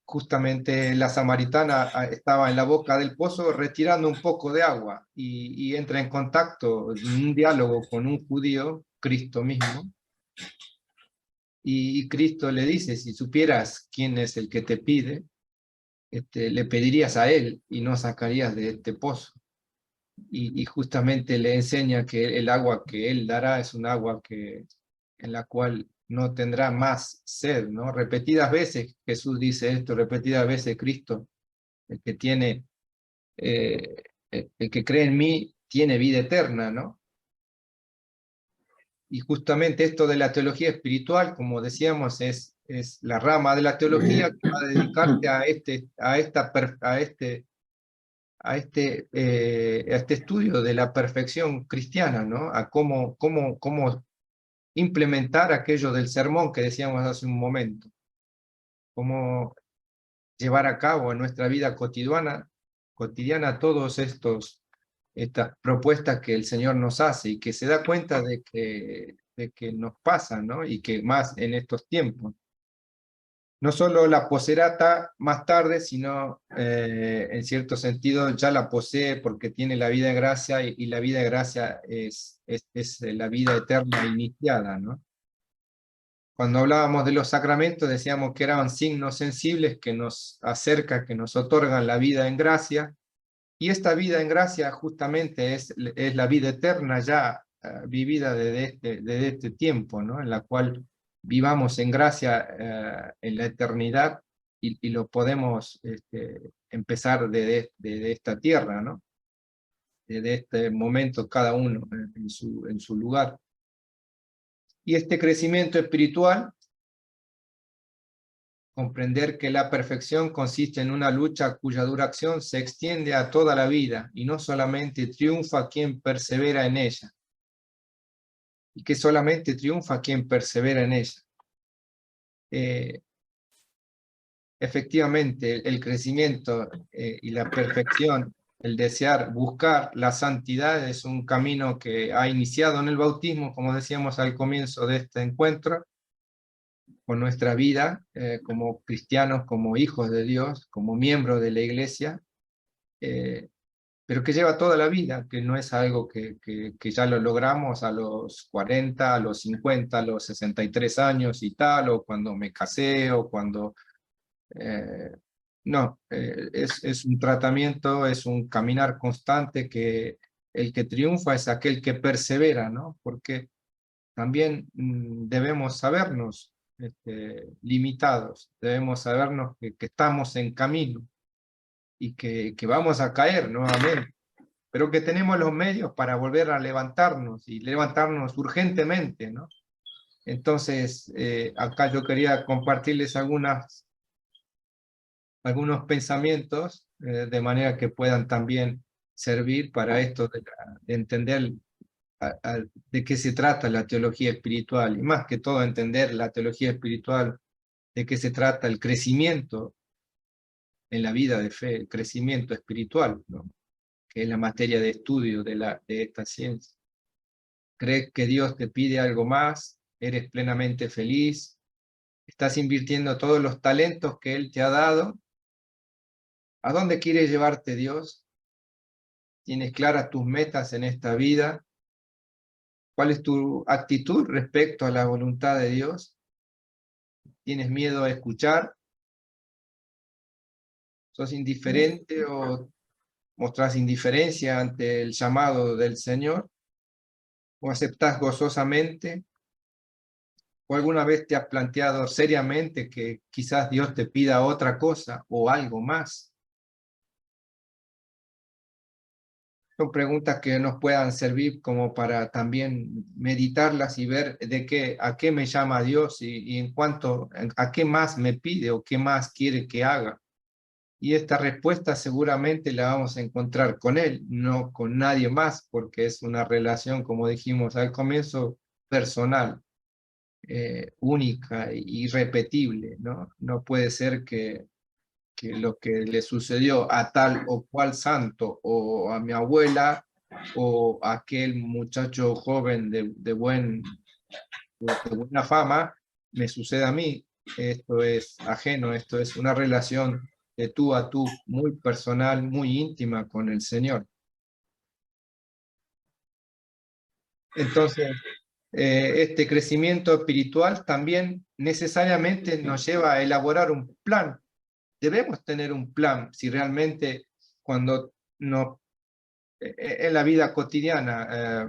Justamente la samaritana estaba en la boca del pozo retirando un poco de agua, y entra en contacto, en un diálogo con un judío, Cristo mismo, y Cristo le dice: si supieras quién es el que te pide, le pedirías a él y no sacarías de este pozo. Y justamente le enseña que el agua que él dará es un agua en la cual no tendrá más sed, ¿no? Repetidas veces Jesús dice esto, repetidas veces Cristo: el que tiene, eh, el que cree en mí tiene vida eterna, ¿no? Y justamente esto de la teología espiritual, como decíamos, es es la rama de la teología que va a dedicarte a este estudio de la perfección cristiana, ¿no? A cómo implementar aquello del sermón que decíamos hace un momento, cómo llevar a cabo en nuestra vida cotidiana todos estas propuestas que el Señor nos hace y que se da cuenta de que nos pasan, ¿no? Y que más en estos tiempos. No solo la poseerá más tarde, sino en cierto sentido ya la posee porque tiene la vida de gracia y la vida de gracia es la vida eterna iniciada, ¿no? Cuando hablábamos de los sacramentos decíamos que eran signos sensibles que nos acercan, que nos otorgan la vida en gracia, y esta vida en gracia justamente es la vida eterna ya vivida desde este tiempo, ¿no? En la cual vivamos en gracia en la eternidad y lo podemos empezar desde esta tierra, ¿no? Desde este momento cada uno en su lugar. Y este crecimiento espiritual, comprender que la perfección consiste en una lucha cuya duración se extiende a toda la vida y no solamente triunfa quien persevera en ella, y que solamente triunfa quien persevera en ella. Efectivamente, el crecimiento y la perfección, el desear, buscar la santidad es un camino que ha iniciado en el bautismo, como decíamos al comienzo de este encuentro, con nuestra vida como cristianos, como hijos de Dios, como miembros de la iglesia, pero que lleva toda la vida, que no es algo que ya lo logramos a los 40, a los 50, a los 63 años y tal, o cuando me casé, o cuando... no, es un tratamiento, es un caminar constante que el que triunfa es aquel que persevera, ¿no? Porque también debemos sabernos limitados, debemos sabernos que estamos en camino y que vamos a caer nuevamente, pero que tenemos los medios para volver a levantarnos y levantarnos urgentemente, ¿no? Entonces, acá yo quería compartirles algunos pensamientos de manera que puedan también servir para esto de entender de qué se trata la teología espiritual, y más que todo entender la teología espiritual, de qué se trata el crecimiento en la vida de fe, el crecimiento espiritual, ¿no? Que es la materia de estudio de esta ciencia. ¿Crees que Dios te pide algo más? ¿Eres plenamente feliz? ¿Estás invirtiendo todos los talentos que Él te ha dado? ¿A dónde quiere llevarte Dios? ¿Tienes claras tus metas en esta vida? ¿Cuál es tu actitud respecto a la voluntad de Dios? ¿Tienes miedo a escuchar? ¿Sos indiferente o mostrás indiferencia ante el llamado del Señor? ¿O aceptás gozosamente? ¿O alguna vez te has planteado seriamente que quizás Dios te pida otra cosa o algo más? Son preguntas que nos puedan servir como para también meditarlas y ver a qué me llama Dios y en cuanto a qué más me pide o qué más quiere que haga. Y esta respuesta seguramente la vamos a encontrar con Él, no con nadie más, porque es una relación, como dijimos al comienzo, personal, única e irrepetible, ¿no? No puede ser que lo que le sucedió a tal o cual santo, o a mi abuela, o a aquel muchacho joven de buena fama, me suceda a mí. Esto es ajeno, esto es una relación de tú a tú, muy personal, muy íntima con el Señor. Entonces, este crecimiento espiritual también necesariamente nos lleva a elaborar un plan. Debemos tener un plan si realmente cuando no, en la vida cotidiana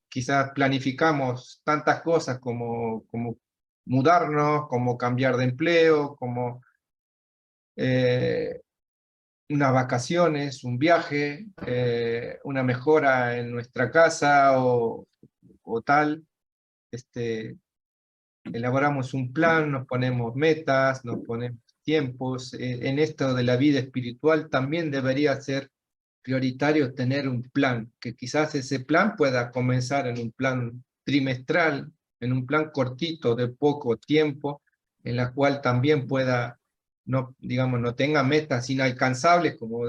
quizás planificamos tantas cosas como mudarnos, como cambiar de empleo, como unas vacaciones, un viaje, una mejora en nuestra casa o tal. Este, elaboramos un plan, nos ponemos metas, nos ponemos tiempos. En esto de la vida espiritual también debería ser prioritario tener un plan, que quizás ese plan pueda comenzar en un plan trimestral, en un plan cortito de poco tiempo, en la cual también pueda, no, digamos, no tenga metas inalcanzables como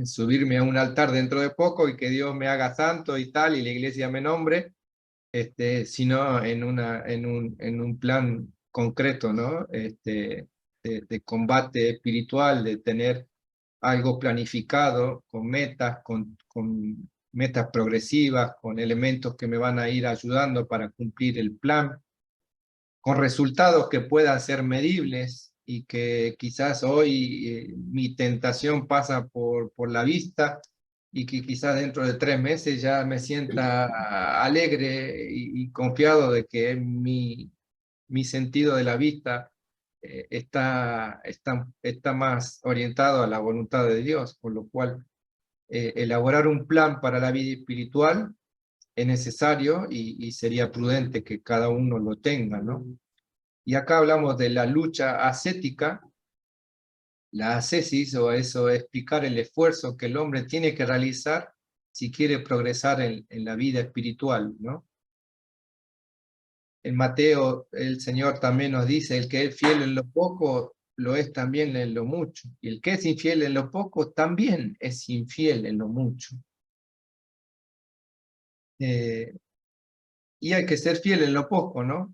subirme a un altar dentro de poco y que Dios me haga santo y tal, y la iglesia me nombre, sino en un plan concreto, ¿no? De combate espiritual, de tener algo planificado, con metas progresivas, con elementos que me van a ir ayudando para cumplir el plan, con resultados que puedan ser medibles y que quizás hoy mi tentación pasa por la vista y que quizás dentro de 3 meses ya me sienta alegre y confiado de que mi sentido de la vista está más orientado a la voluntad de Dios, por lo cual elaborar un plan para la vida espiritual es necesario y sería prudente que cada uno lo tenga, ¿no? Y acá hablamos de la lucha ascética. La ascesis, o eso es explicar el esfuerzo que el hombre tiene que realizar si quiere progresar en la vida espiritual, ¿no? En Mateo el Señor también nos dice, el que es fiel en lo poco, lo es también en lo mucho. Y el que es infiel en lo poco, también es infiel en lo mucho. Y hay que ser fiel en lo poco, ¿no?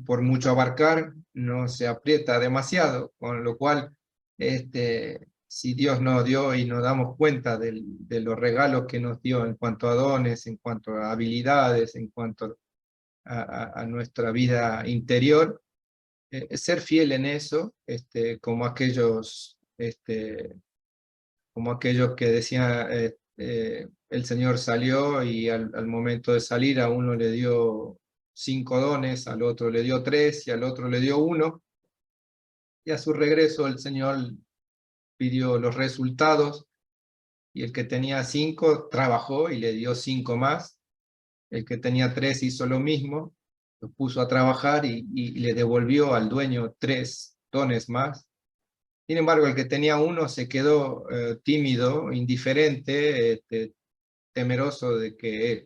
Por mucho abarcar, no se aprieta demasiado, con lo cual, si Dios nos dio y nos damos cuenta de los regalos que nos dio en cuanto a dones, en cuanto a habilidades, en cuanto a nuestra vida interior, ser fiel en eso, como aquellos que decían, el Señor salió y al momento de salir a uno le dio 5 dones, al otro le dio 3 y al otro le dio 1, y a su regreso el Señor pidió los resultados, y el que tenía 5 trabajó y le dio 5 más, el que tenía 3 hizo lo mismo, los puso a trabajar y le devolvió al dueño 3 dones más. Sin embargo, el que tenía 1 se quedó tímido, indiferente, temeroso de que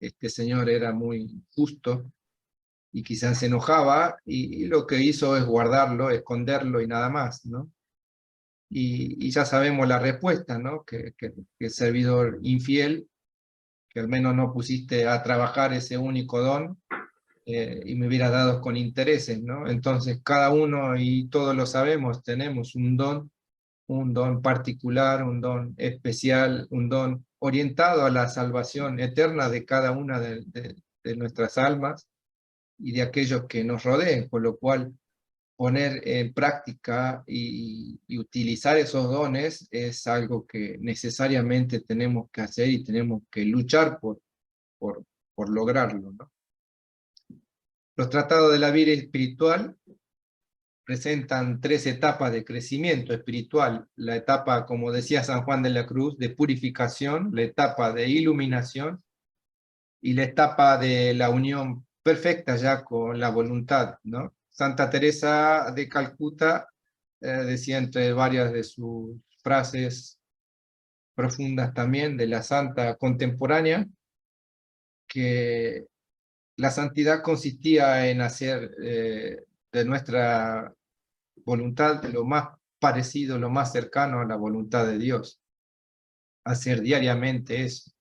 este señor era muy justo y quizás se enojaba, y lo que hizo es guardarlo, esconderlo y nada más, ¿no? Y ya sabemos la respuesta, ¿no? Que el servidor infiel, que al menos no pusiste a trabajar ese único don, y me hubiera dado con intereses, ¿no? Entonces cada uno, y todos lo sabemos, tenemos un don particular, un don especial, un don orientado a la salvación eterna de cada una de nuestras almas y de aquellos que nos rodeen, por lo cual poner en práctica y utilizar esos dones es algo que necesariamente tenemos que hacer y tenemos que luchar por, por lograrlo, ¿no? Los tratados de la vida espiritual presentan 3 etapas de crecimiento espiritual. La etapa, como decía San Juan de la Cruz, de purificación, la etapa de iluminación y la etapa de la unión perfecta ya con la voluntad, ¿no? Santa Teresa de Calcuta decía entre varias de sus frases profundas también de la santa contemporánea, que la santidad consistía en hacer de nuestra voluntad lo más parecido, lo más cercano a la voluntad de Dios, hacer diariamente eso.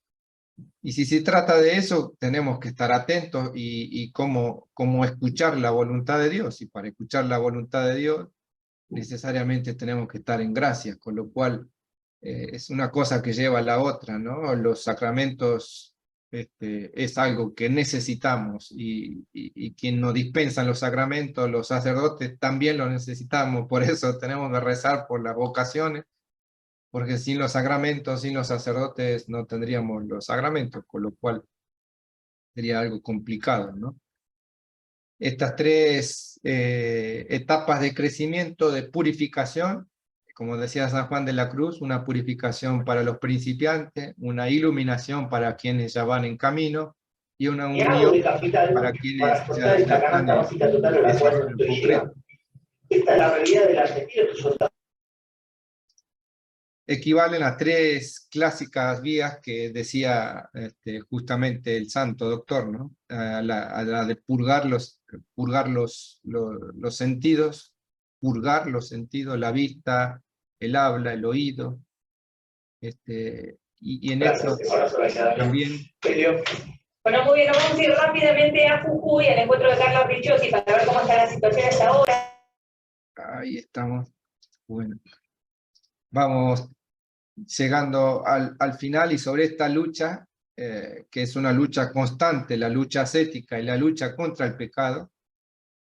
Y si se trata de eso, tenemos que estar atentos y cómo escuchar la voluntad de Dios. Y para escuchar la voluntad de Dios, necesariamente tenemos que estar en gracia, con lo cual es una cosa que lleva a la otra, ¿no? Los sacramentos es algo que necesitamos, y quien nos dispensa los sacramentos, los sacerdotes, también lo necesitamos. Por eso tenemos que rezar por las vocaciones, porque sin los sacramentos, sin los sacerdotes, no tendríamos los sacramentos, con lo cual sería algo complicado, ¿no? Estas 3 etapas de crecimiento, de purificación, como decía San Juan de la Cruz, una purificación para los principiantes, una iluminación para quienes ya van en camino, y una Y hago de unión para capital para quienes afrontar esta ya están canasta básica total a en la ese cual no hecho en estoy concreto. llegando. Esta es la realidad de la Argentina, estos son datos. Equivalen a tres clásicas vías que decía justamente el santo doctor, ¿no? A la de purgar los sentidos, la vista, el habla, el oído, y en Gracias, esto abrazo, gracias. también. Bueno, muy bien, nos vamos a ir rápidamente a Jujuy, al encuentro de Carla Ricciotti, para ver cómo está la situación hasta ahora. Ahí estamos. Bueno, vamos llegando al final, y sobre esta lucha, que es una lucha constante, la lucha ascética y la lucha contra el pecado,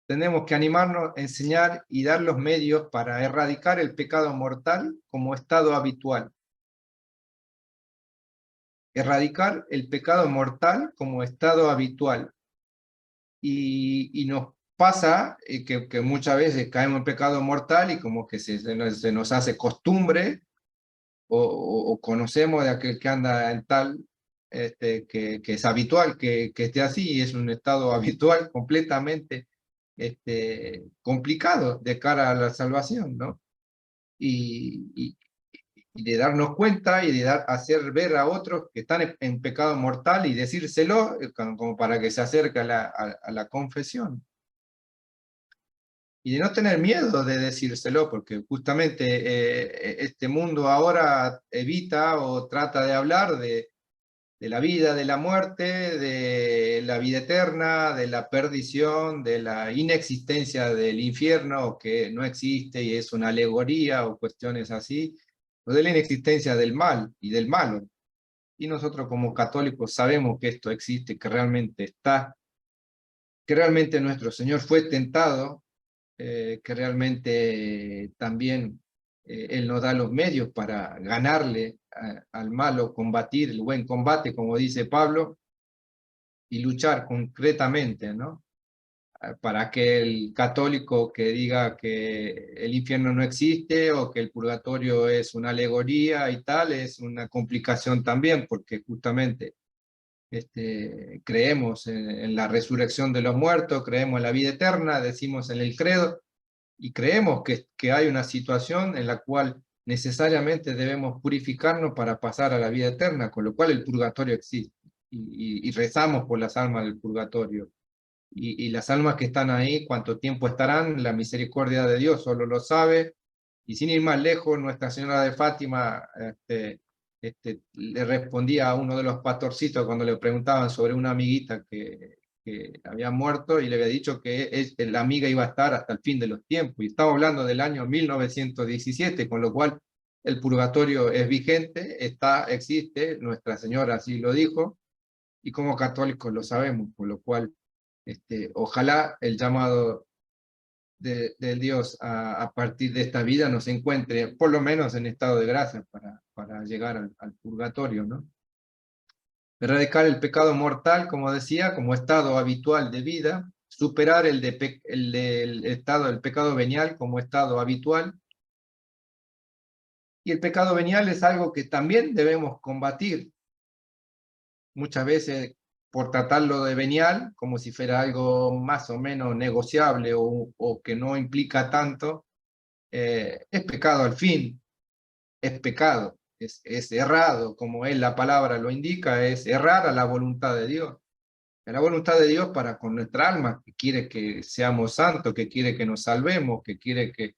tenemos que animarnos, enseñar y dar los medios para erradicar el pecado mortal como estado habitual. Erradicar el pecado mortal como estado habitual. Y nos pasa que muchas veces caemos en pecado mortal y como que se nos hace costumbre, o conocemos de aquel que anda en tal, que es habitual que esté así, y es un estado habitual completamente complicado de cara a la salvación, ¿no? Y de darnos cuenta y de hacer ver a otros que están en pecado mortal y decírselo, como para que se acerque a la confesión. Y de no tener miedo de decírselo, porque justamente este mundo ahora evita o trata de hablar de la vida, de la muerte, de la vida eterna, de la perdición, de la inexistencia del infierno, o que no existe y es una alegoría o cuestiones así, o de la inexistencia del mal y del malo. Y nosotros como católicos sabemos que esto existe, que realmente está, que realmente nuestro Señor fue tentado, que realmente también Él nos da los medios para ganarle al malo, combatir el buen combate, como dice Pablo, y luchar concretamente, ¿no? Para aquel católico que diga que el infierno no existe o que el purgatorio es una alegoría y tal, es una complicación también, porque justamente creemos en la resurrección de los muertos, creemos en la vida eterna, decimos en el credo, y creemos que hay una situación en la cual necesariamente debemos purificarnos para pasar a la vida eterna, con lo cual el purgatorio existe, y rezamos por las almas del purgatorio. Y las almas que están ahí, cuánto tiempo estarán, la misericordia de Dios solo lo sabe. Y sin ir más lejos, Nuestra Señora de Fátima le respondía a uno de los pastorcitos cuando le preguntaban sobre una amiguita que había muerto, y le había dicho que la amiga iba a estar hasta el fin de los tiempos. Y estamos hablando del año 1917, con lo cual el purgatorio es vigente, existe, Nuestra Señora así lo dijo, y como católicos lo sabemos, por lo cual ojalá el llamado del Dios a partir de esta vida nos encuentre por lo menos en estado de gracia para llegar al purgatorio, ¿no? Erradicar el pecado mortal, como decía, como estado habitual de vida, superar el estado del pecado venial como estado habitual. Y el pecado venial es algo que también debemos combatir, muchas veces por tratarlo de venial, como si fuera algo más o menos negociable o que no implica tanto, es pecado al fin, es pecado, es errado, como es la palabra lo indica, es errar a la voluntad de Dios. A la voluntad de Dios para con nuestra alma, que quiere que seamos santos, que quiere que nos salvemos, que quiere que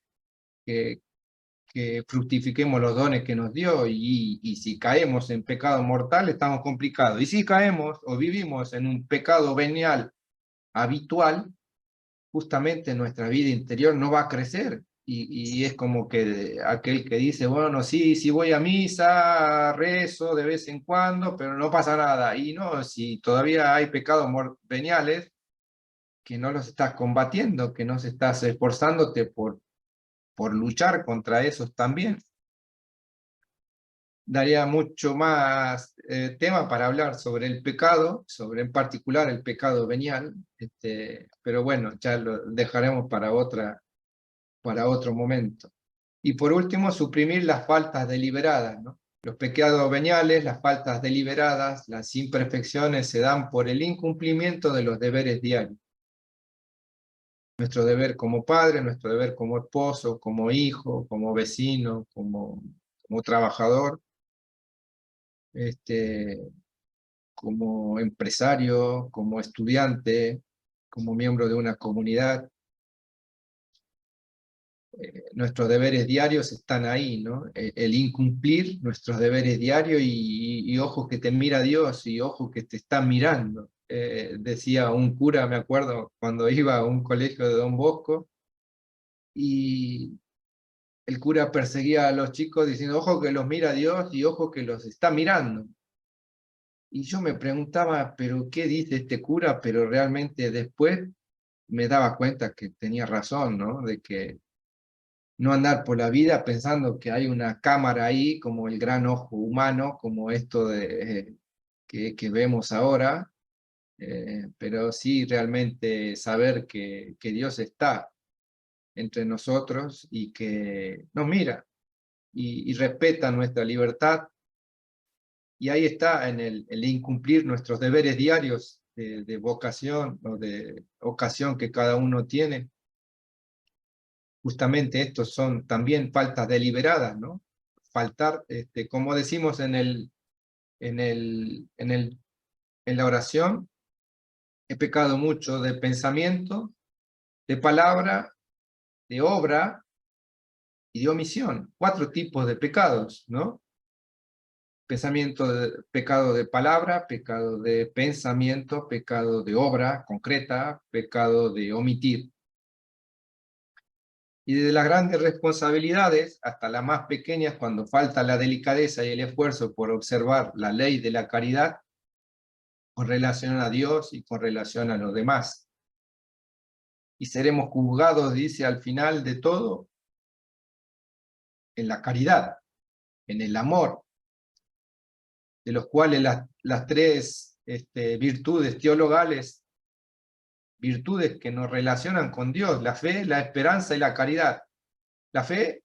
fructifiquemos los dones que nos dio, y si caemos en pecado mortal estamos complicados. Y si caemos o vivimos en un pecado venial habitual, justamente nuestra vida interior no va a crecer. Y es como que aquel que dice, bueno, sí voy a misa, rezo de vez en cuando, pero no pasa nada. Y no, si todavía hay pecados veniales, que no los estás combatiendo, que no estás esforzándote por luchar contra esos también. Daría mucho más tema para hablar sobre el pecado, sobre en particular el pecado venial, pero bueno, ya lo dejaremos para otro momento. Y por último, suprimir las faltas deliberadas, ¿no? Los pecados veniales, las faltas deliberadas, las imperfecciones se dan por el incumplimiento de los deberes diarios. Nuestro deber como padre, nuestro deber como esposo, como hijo, como vecino, como trabajador, como empresario, como estudiante, como miembro de una comunidad. Nuestros deberes diarios están ahí, ¿no? El incumplir nuestros deberes diarios y ojo que te mira Dios y ojo que te está mirando. Decía un cura, me acuerdo, cuando iba a un colegio de Don Bosco, y el cura perseguía a los chicos diciendo, ojo que los mira Dios y ojo que los está mirando. Y yo me preguntaba, ¿pero qué dice este cura? Pero realmente después me daba cuenta que tenía razón, ¿no? De que no andar por la vida pensando que hay una cámara ahí, como el gran ojo humano, como esto que vemos ahora, pero sí realmente saber que Dios está entre nosotros y que nos mira y respeta nuestra libertad. Y ahí está en el incumplir nuestros deberes diarios de vocación o de ocasión que cada uno tiene. Justamente estos son también faltas deliberadas, ¿no? Faltar, como decimos en la oración, he pecado mucho de pensamiento, de palabra, de obra y de omisión. 4 tipos de pecados, ¿no? Pecado de palabra, pecado de pensamiento, pecado de obra concreta, pecado de omitir. Y desde las grandes responsabilidades hasta las más pequeñas, cuando falta la delicadeza y el esfuerzo por observar la ley de la caridad con relación a Dios y con relación a los demás. Y seremos juzgados, dice al final de todo, en la caridad, en el amor, de los cuales las 3 virtudes teologales, virtudes que nos relacionan con Dios, la fe, la esperanza y la caridad. La fe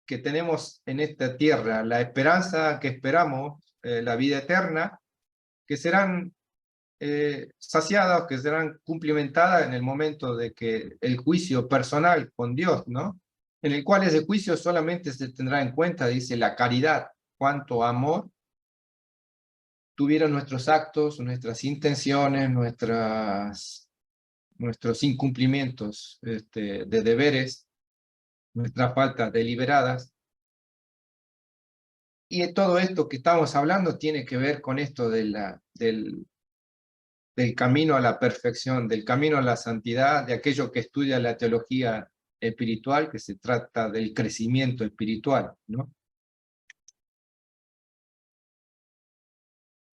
que tenemos en esta tierra, la esperanza que esperamos, la vida eterna, que serán saciadas, que serán cumplimentadas en el momento de que el juicio personal con Dios, ¿no? En el cual ese juicio solamente se tendrá en cuenta, dice, la caridad, cuánto amor tuvieron nuestros actos, nuestras intenciones, nuestros incumplimientos de deberes, nuestras faltas deliberadas. Y todo esto que estamos hablando tiene que ver con esto del camino a la perfección, del camino a la santidad, de aquello que estudia la teología espiritual, que se trata del crecimiento espiritual, ¿no?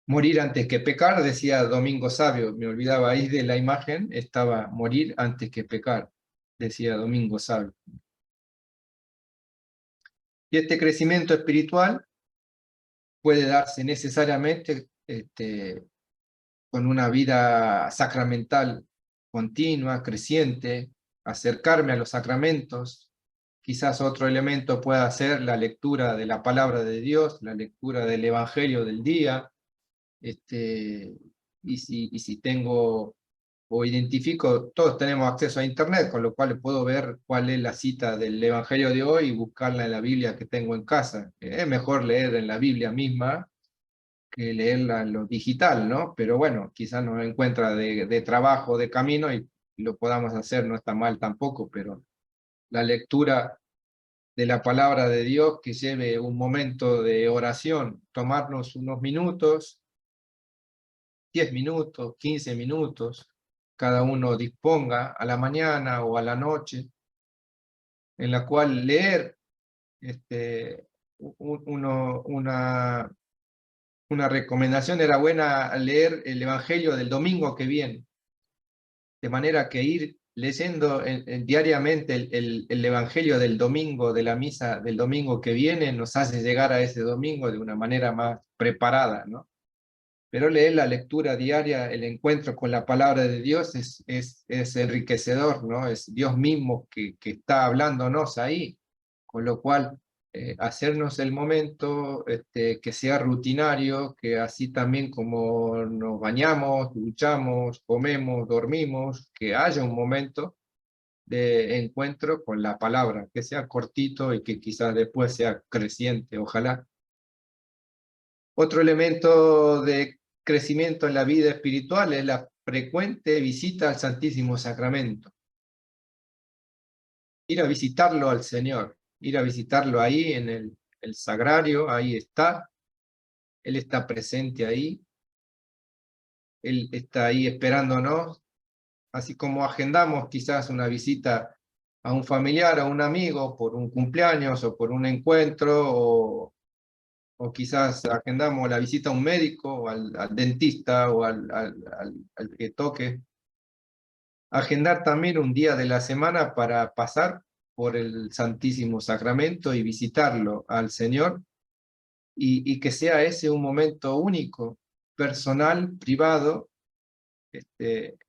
Morir antes que pecar, decía Domingo Sabio, me olvidaba ahí de la imagen, estaba morir antes que pecar, decía Domingo Sabio. Y este crecimiento espiritual puede darse necesariamente con una vida sacramental continua, creciente, acercarme a los sacramentos. Quizás otro elemento pueda ser la lectura de la palabra de Dios, la lectura del Evangelio del día, y si tengo o identifico, todos tenemos acceso a Internet, con lo cual puedo ver cuál es la cita del Evangelio de hoy y buscarla en la Biblia que tengo en casa. Es mejor leer en la Biblia misma que leerla en lo digital, ¿no? Pero bueno, quizás nos encuentra de trabajo, de camino, y lo podamos hacer, no está mal tampoco, pero la lectura de la palabra de Dios que lleve un momento de oración, tomarnos unos minutos, 10 minutos, 15 minutos, cada uno disponga a la mañana o a la noche, en la cual leer una recomendación era buena leer el Evangelio del domingo que viene, de manera que ir leyendo diariamente el Evangelio del domingo, de la misa del domingo que viene, nos hace llegar a ese domingo de una manera más preparada, ¿no? Pero leer la lectura diaria, el encuentro con la palabra de Dios es enriquecedor, ¿no? Es Dios mismo que está hablándonos ahí, con lo cual hacernos el momento que sea rutinario, que así también como nos bañamos, duchamos, comemos, dormimos, que haya un momento de encuentro con la palabra, que sea cortito y que quizás después sea creciente, ojalá. Otro elemento de crecimiento en la vida espiritual es la frecuente visita al Santísimo Sacramento. Ir a visitarlo al Señor, ir a visitarlo ahí en el sagrario, ahí está, Él está presente ahí, Él está ahí esperándonos, así como agendamos quizás una visita a un familiar, a un amigo, por un cumpleaños o por un encuentro, o quizás agendamos la visita a un médico, o al dentista, o al que toque. Agendar también un día de la semana para pasar por el Santísimo Sacramento y visitarlo al Señor, y que sea ese un momento único, personal, privado,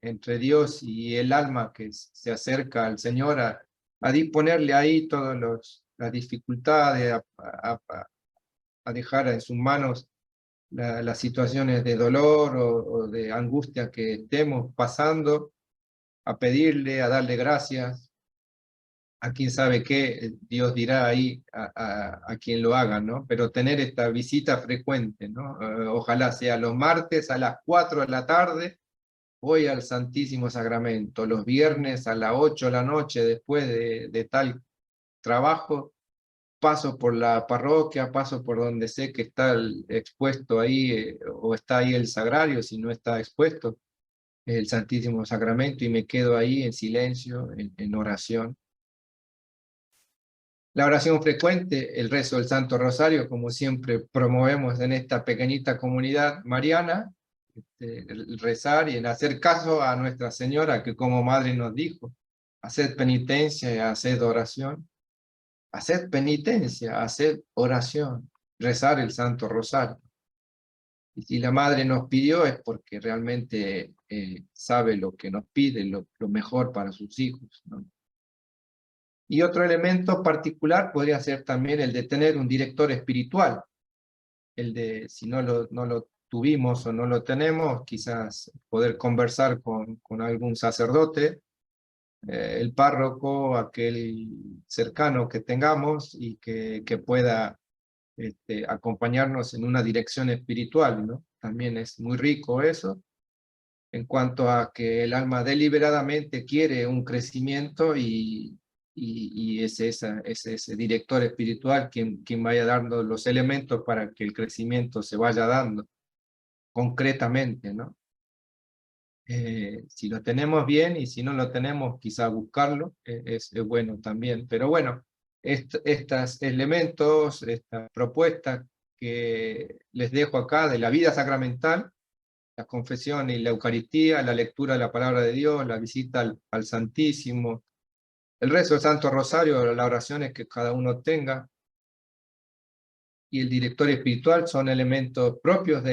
entre Dios y el alma que se acerca al Señor, a disponerle ahí todas las dificultades, a dejar en sus manos las situaciones de dolor o de angustia que estemos pasando, a pedirle, a darle gracias, a quien sabe qué, Dios dirá ahí a quien lo haga, ¿no? Pero tener esta visita frecuente, ¿no? Ojalá sea los martes a las 4 de la tarde, voy al Santísimo Sacramento, los viernes a las 8 de la noche, después de tal trabajo, paso por la parroquia, paso por donde sé que está expuesto ahí, o está ahí el sagrario, si no está expuesto el Santísimo Sacramento, y me quedo ahí en silencio, en oración. La oración frecuente, el rezo del Santo Rosario, como siempre promovemos en esta pequeñita comunidad mariana, el rezar y el hacer caso a Nuestra Señora, que como madre nos dijo: haced penitencia y haced oración. Haced penitencia, haced oración, rezar el Santo Rosario. Y si la madre nos pidió es porque realmente sabe lo que nos pide, lo mejor para sus hijos, ¿no? Y otro elemento particular podría ser también el de tener un director espiritual, el de, si no lo tuvimos o no lo tenemos, quizás poder conversar con algún sacerdote, el párroco, aquel cercano que tengamos, y que pueda acompañarnos en una dirección espiritual, ¿no? También es muy rico eso, en cuanto a que el alma deliberadamente quiere un crecimiento, y es ese director espiritual quien vaya dando los elementos para que el crecimiento se vaya dando concretamente, ¿no? Si lo tenemos bien, y si no lo tenemos, quizá buscarlo, es bueno también. Pero bueno, estos elementos, esta propuesta que les dejo acá de la vida sacramental, la confesión y la Eucaristía, la lectura de la palabra de Dios, la visita al Santísimo, el rezo del Santo Rosario, las oraciones que cada uno tenga, y el director espiritual, son elementos propios de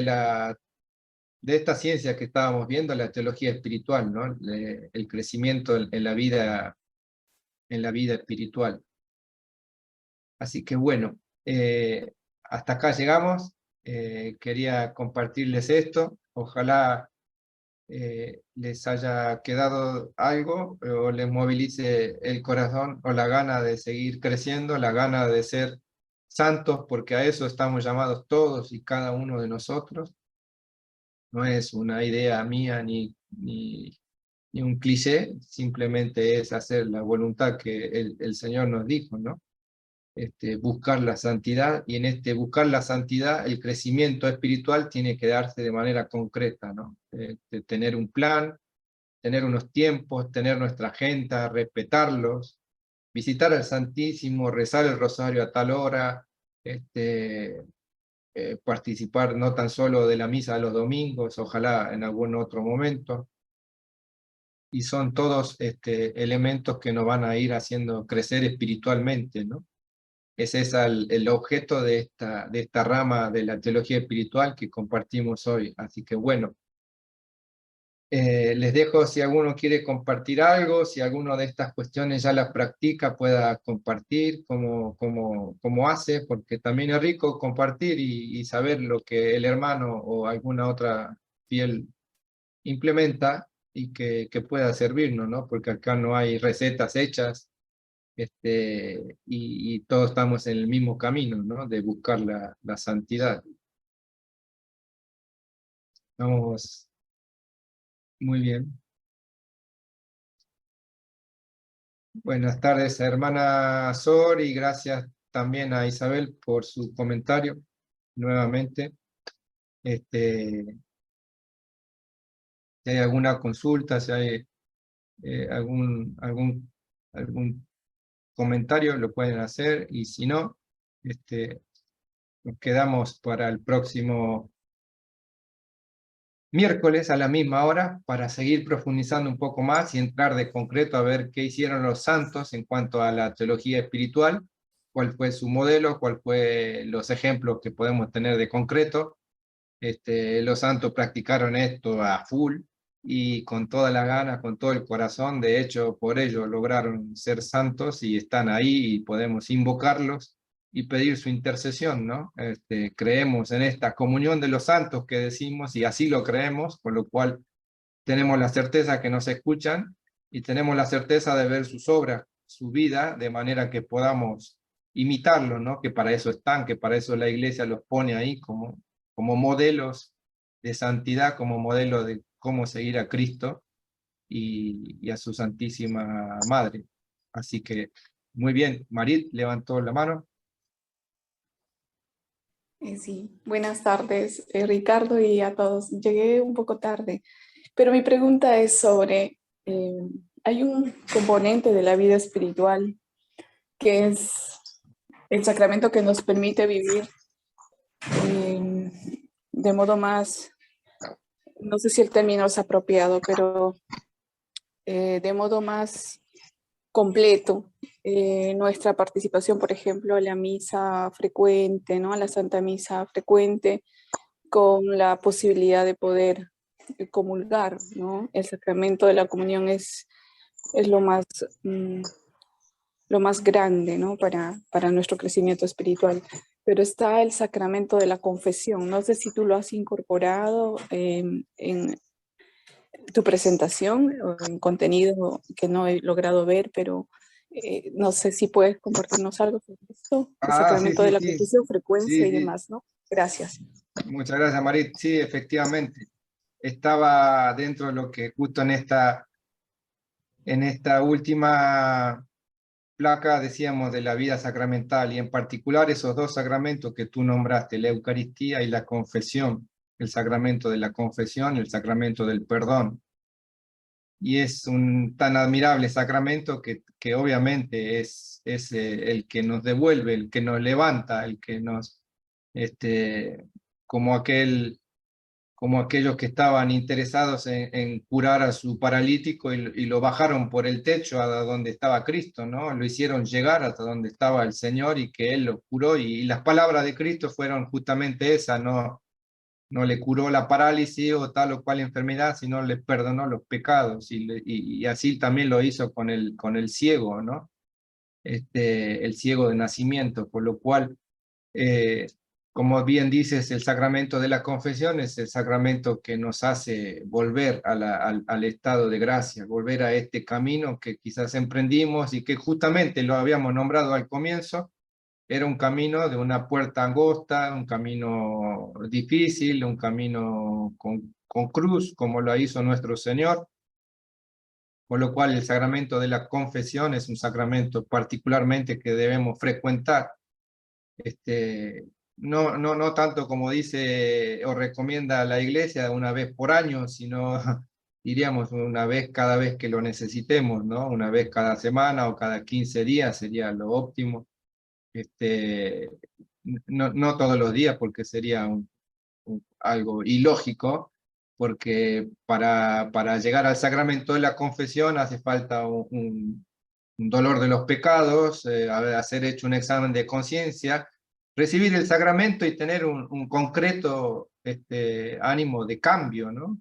esta ciencia que estábamos viendo, la teología espiritual, ¿no? El crecimiento en la vida espiritual. Así que bueno, hasta acá llegamos. Quería compartirles esto. Ojalá les haya quedado algo, o les movilice el corazón, o la gana de seguir creciendo, la gana de ser santos, porque a eso estamos llamados todos y cada uno de nosotros. No es una idea mía ni un cliché, simplemente es hacer la voluntad que el Señor nos dijo, ¿no? Buscar la santidad, y en buscar la santidad, el crecimiento espiritual tiene que darse de manera concreta, ¿no? Tener un plan, tener unos tiempos, tener nuestra agenda, respetarlos, visitar al Santísimo, rezar el rosario a tal hora, participar no tan solo de la misa de los domingos, ojalá en algún otro momento. Y son todos elementos que nos van a ir haciendo crecer espiritualmente, ¿no? Ese es el objeto de esta rama de la teología espiritual que compartimos hoy. Así que bueno, Les dejo si alguno quiere compartir algo, si alguno de estas cuestiones ya las practica, pueda compartir cómo hace, porque también es rico compartir y saber lo que el hermano o alguna otra fiel implementa y que pueda servirnos, ¿no? Porque acá no hay recetas hechas, y todos estamos en el mismo camino, ¿no? De buscar la santidad. Vamos, muy bien. Buenas tardes, hermana Sor, y gracias también a Isabel por su comentario nuevamente. Si hay alguna consulta, si hay algún comentario, lo pueden hacer, y si no, nos quedamos para el próximo miércoles a la misma hora para seguir profundizando un poco más y entrar de concreto a ver qué hicieron los santos en cuanto a la teología espiritual, cuál fue su modelo, cuál fue los ejemplos que podemos tener de concreto. Los santos practicaron esto a full y con toda la gana, con todo el corazón. De hecho, por ello lograron ser santos y están ahí y podemos invocarlos y pedir su intercesión, ¿no? Creemos en esta comunión de los santos que decimos, y así lo creemos, con lo cual tenemos la certeza que nos escuchan y tenemos la certeza de ver sus obras, su vida, de manera que podamos imitarlo, ¿no? Que para eso están, que para eso la Iglesia los pone ahí como modelos de santidad, como modelo de cómo seguir a Cristo y a su Santísima Madre. Así que, muy bien, Marit levantó la mano. Sí, buenas tardes, Ricardo, y a todos. Llegué un poco tarde, pero mi pregunta es sobre, hay un componente de la vida espiritual que es el sacramento que nos permite vivir de modo más, no sé si el término es apropiado, pero de modo más completo, nuestra participación, por ejemplo, en la misa frecuente, ¿no? A la Santa Misa frecuente, con la posibilidad de poder comulgar, ¿no? El sacramento de la comunión es lo más grande, ¿no? Para nuestro crecimiento espiritual. Pero está el sacramento de la confesión. No sé si tú lo has incorporado en tu presentación o en contenido que no he logrado ver, pero no sé si puedes compartirnos algo sobre esto, el sacramento de la confesión, frecuencia y demás, ¿no? Gracias. Muchas gracias, Marit. Sí, efectivamente. Estaba dentro de lo que justo en esta última placa decíamos de la vida sacramental, y en particular esos dos sacramentos que tú nombraste, la Eucaristía y la confesión, el sacramento de la confesión y el sacramento del perdón. Y es un tan admirable sacramento que obviamente es el que nos devuelve, el que nos levanta, el que nos, como aquellos que estaban interesados en curar a su paralítico y lo bajaron por el techo a donde estaba Cristo, ¿no? Lo hicieron llegar hasta donde estaba el Señor y que Él lo curó, y las palabras de Cristo fueron justamente esas, no le curó la parálisis o tal o cual enfermedad, sino le perdonó los pecados, y así también lo hizo con el ciego, ¿no? El ciego de nacimiento, por lo cual, como bien dices, el sacramento de la confesión es el sacramento que nos hace volver al estado de gracia, volver a este camino que quizás emprendimos y que justamente lo habíamos nombrado al comienzo. Era un camino de una puerta angosta, un camino difícil, un camino con cruz, como lo hizo nuestro Señor, por lo cual el sacramento de la confesión es un sacramento particularmente que debemos frecuentar. No tanto como dice o recomienda la Iglesia una vez por año, sino diríamos una vez cada vez que lo necesitemos, ¿no? Una vez cada semana o cada 15 días sería lo óptimo. No todos los días, porque sería algo ilógico, porque para llegar al sacramento de la confesión hace falta un dolor de los pecados, hacer hecho un examen de conciencia, recibir el sacramento y tener un concreto ánimo de cambio, ¿no?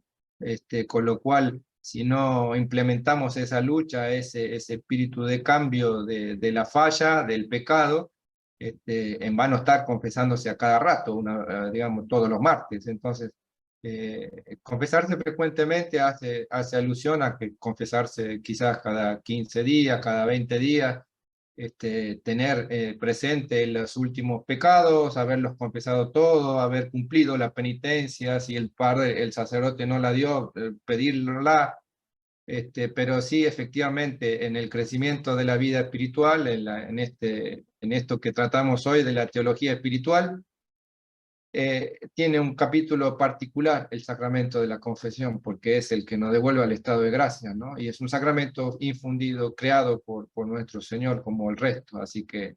con lo cual, si no implementamos esa lucha, ese espíritu de cambio de la falla, del pecado, en vano estar confesándose a cada rato, digamos, todos los martes. Entonces, confesarse frecuentemente hace alusión a que confesarse quizás cada 15 días, cada 20 días, tener presente los últimos pecados, haberlos confesado todos, haber cumplido la penitencia, si el padre, el sacerdote no la dio, pedirla, pero sí, efectivamente, en el crecimiento de la vida espiritual, en esto que tratamos hoy de la teología espiritual, tiene un capítulo particular el sacramento de la confesión, porque es el que nos devuelve al estado de gracia, ¿no? Y es un sacramento infundido, creado por nuestro Señor como el resto, así que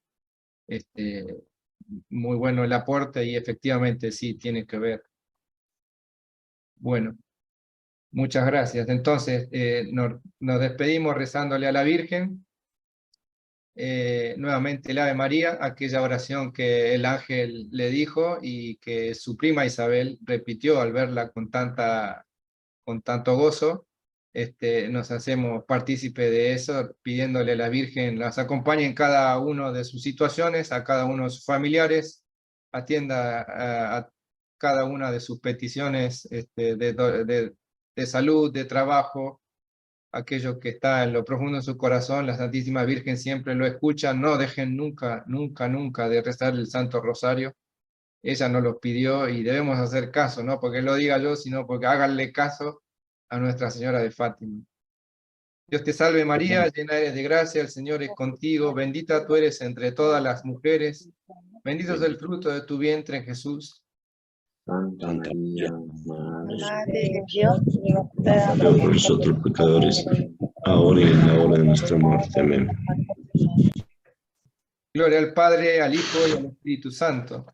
muy bueno el aporte y efectivamente sí tiene que ver. Bueno, muchas gracias. Entonces nos despedimos rezándole a la Virgen. Nuevamente el Ave María, aquella oración que el ángel le dijo y que su prima Isabel repitió al verla con tanto gozo. Nos hacemos partícipe de eso, pidiéndole a la Virgen las acompañe en cada uno de sus situaciones, a cada uno de sus familiares, atienda a cada una de sus peticiones de salud, de trabajo, aquello que está en lo profundo de su corazón. La Santísima Virgen siempre lo escucha. No dejen nunca, nunca, nunca de rezar el Santo Rosario. Ella nos lo pidió y debemos hacer caso, no porque lo diga yo, sino porque háganle caso a Nuestra Señora de Fátima. Dios te salve María, llena eres de gracia, el Señor es contigo, bendita tú eres entre todas las mujeres, bendito es el fruto de tu vientre, Jesús. Santa María, Madre de Dios, ruega por nosotros pecadores, ahora y en la hora de nuestra muerte. Amén. Gloria al Padre, al Hijo y al Espíritu Santo.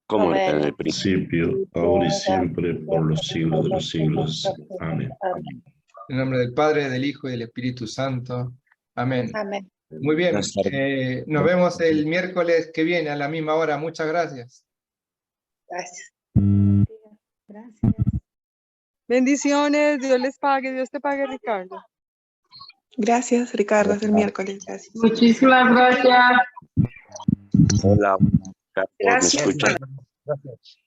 Como era en el principio. Principio, ahora y siempre, por los siglos de los siglos. Amén. En el nombre del Padre, del Hijo y del Espíritu Santo. Amén. Amén. Muy bien, nos vemos el miércoles que viene a la misma hora. Muchas gracias. Gracias. Gracias. Bendiciones, Dios les pague, Dios te pague, Ricardo. Gracias, Ricardo, hasta el miércoles. Gracias. Muchísimas gracias. Hola. ¿Me Gracias. escuchan? Gracias.